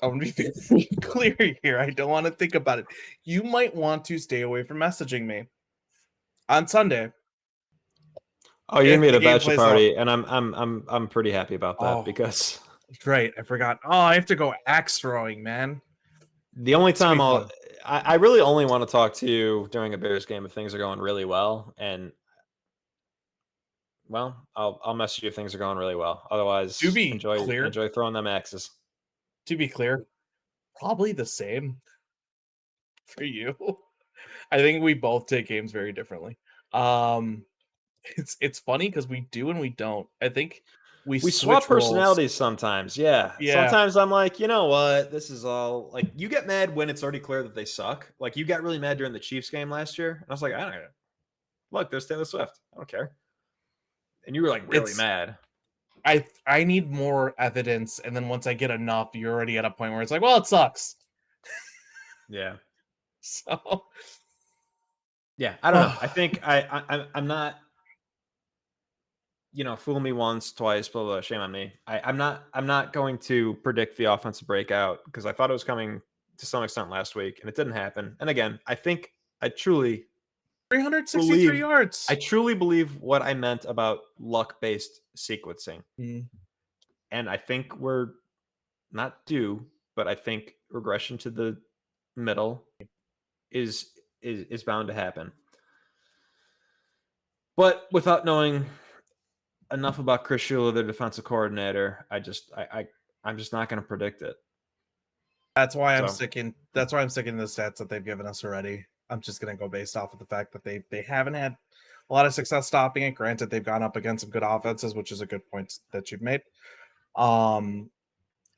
I'm going to be very clear here. I don't want to think about it. You might want to stay away from messaging me on Sunday. Oh, you're gonna be at the a game bachelor plays out. party, and I'm pretty happy about that Oh, because great! I forgot. Oh, I have to go axe throwing, man. the only It's gonna time be fun. I really only want to talk to you during a Bears game if things are going really well, and well, I'll message you if things are going really well. To Otherwise, be clear, enjoy throwing them axes. probably the same for you. I think we both take games very differently. Um, it's funny because we do and we don't. I think we We swap switch roles. personalities sometimes. Yeah. Yeah, Sometimes I'm like, you know what? This is all like you get mad when it's already clear that they suck. Like you got really mad during the Chiefs game last year. And I was like, I don't know. Look, there's Taylor Swift. I don't care. And you were like really it's mad. I need more evidence, and then once I get enough, you're already at a point where it's like, well, it sucks. Yeah. So Yeah. I don't know. I think I'm not, fool me once, twice, blah, blah, shame on me. I'm not going to predict the offensive breakout because I thought it was coming to some extent last week and it didn't happen. And again, I think I truly 363 yards. I truly believe what I meant about luck-based sequencing. And I think we're not due, but I think regression to the middle is bound to happen. But without knowing enough about Chris Shula, the defensive coordinator, I'm just not going to predict it. That's why I'm So, sticking. That's why I'm sticking to the stats that they've given us already. I'm just gonna go based off of the fact that they haven't had a lot of success stopping it. Granted, they've gone up against some good offenses, which is a good point that you've made.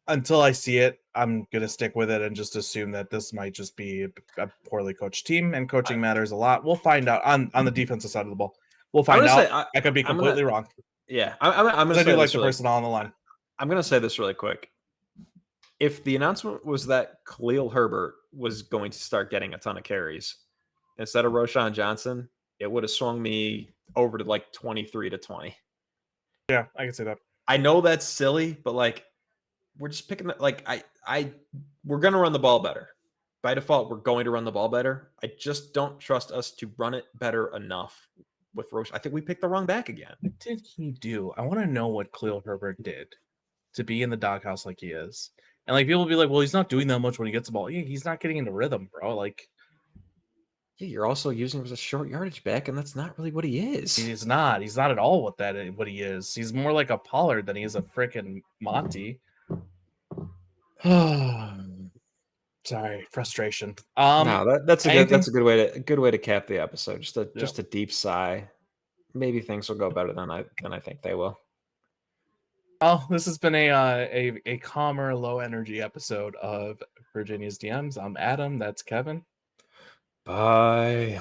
Until I see it, I'm gonna stick with it and just assume that this might just be a poorly coached team, and coaching matters a lot. We'll find out on the defensive side of the ball. We'll I'm find gonna say out. I could be completely wrong. Yeah, I'm gonna But I say do like this the really. personnel on the line. I'm gonna say this really quick. If the announcement was that Khalil Herbert was going to start getting a ton of carries instead of Roshan Johnson, it would have swung me over to like 23-20. Yeah, I can see that. I know that's silly, but like we're just picking like we're gonna run the ball better. By default, we're going to run the ball better. I just don't trust us to run it better enough with Roshan. I think we picked the wrong back again. What did he do? I want to know what Khalil Herbert did to be in the doghouse like he is. And like people will be like, well, he's not doing that much when he gets the ball. Yeah, he's not getting into rhythm, bro. Like, yeah, you're also using him as a short yardage back, and that's not really what he is. he's not. He's not at all what he is. He's more like a Pollard than he is a freaking Monty. Sorry, frustration. No, that's a anything? good way to cap the episode. Just a deep sigh. Maybe things will go better than I think they will. Well, this has been a calmer, low energy episode of Virginia's DMs. I'm Adam. That's Kevin. Bye.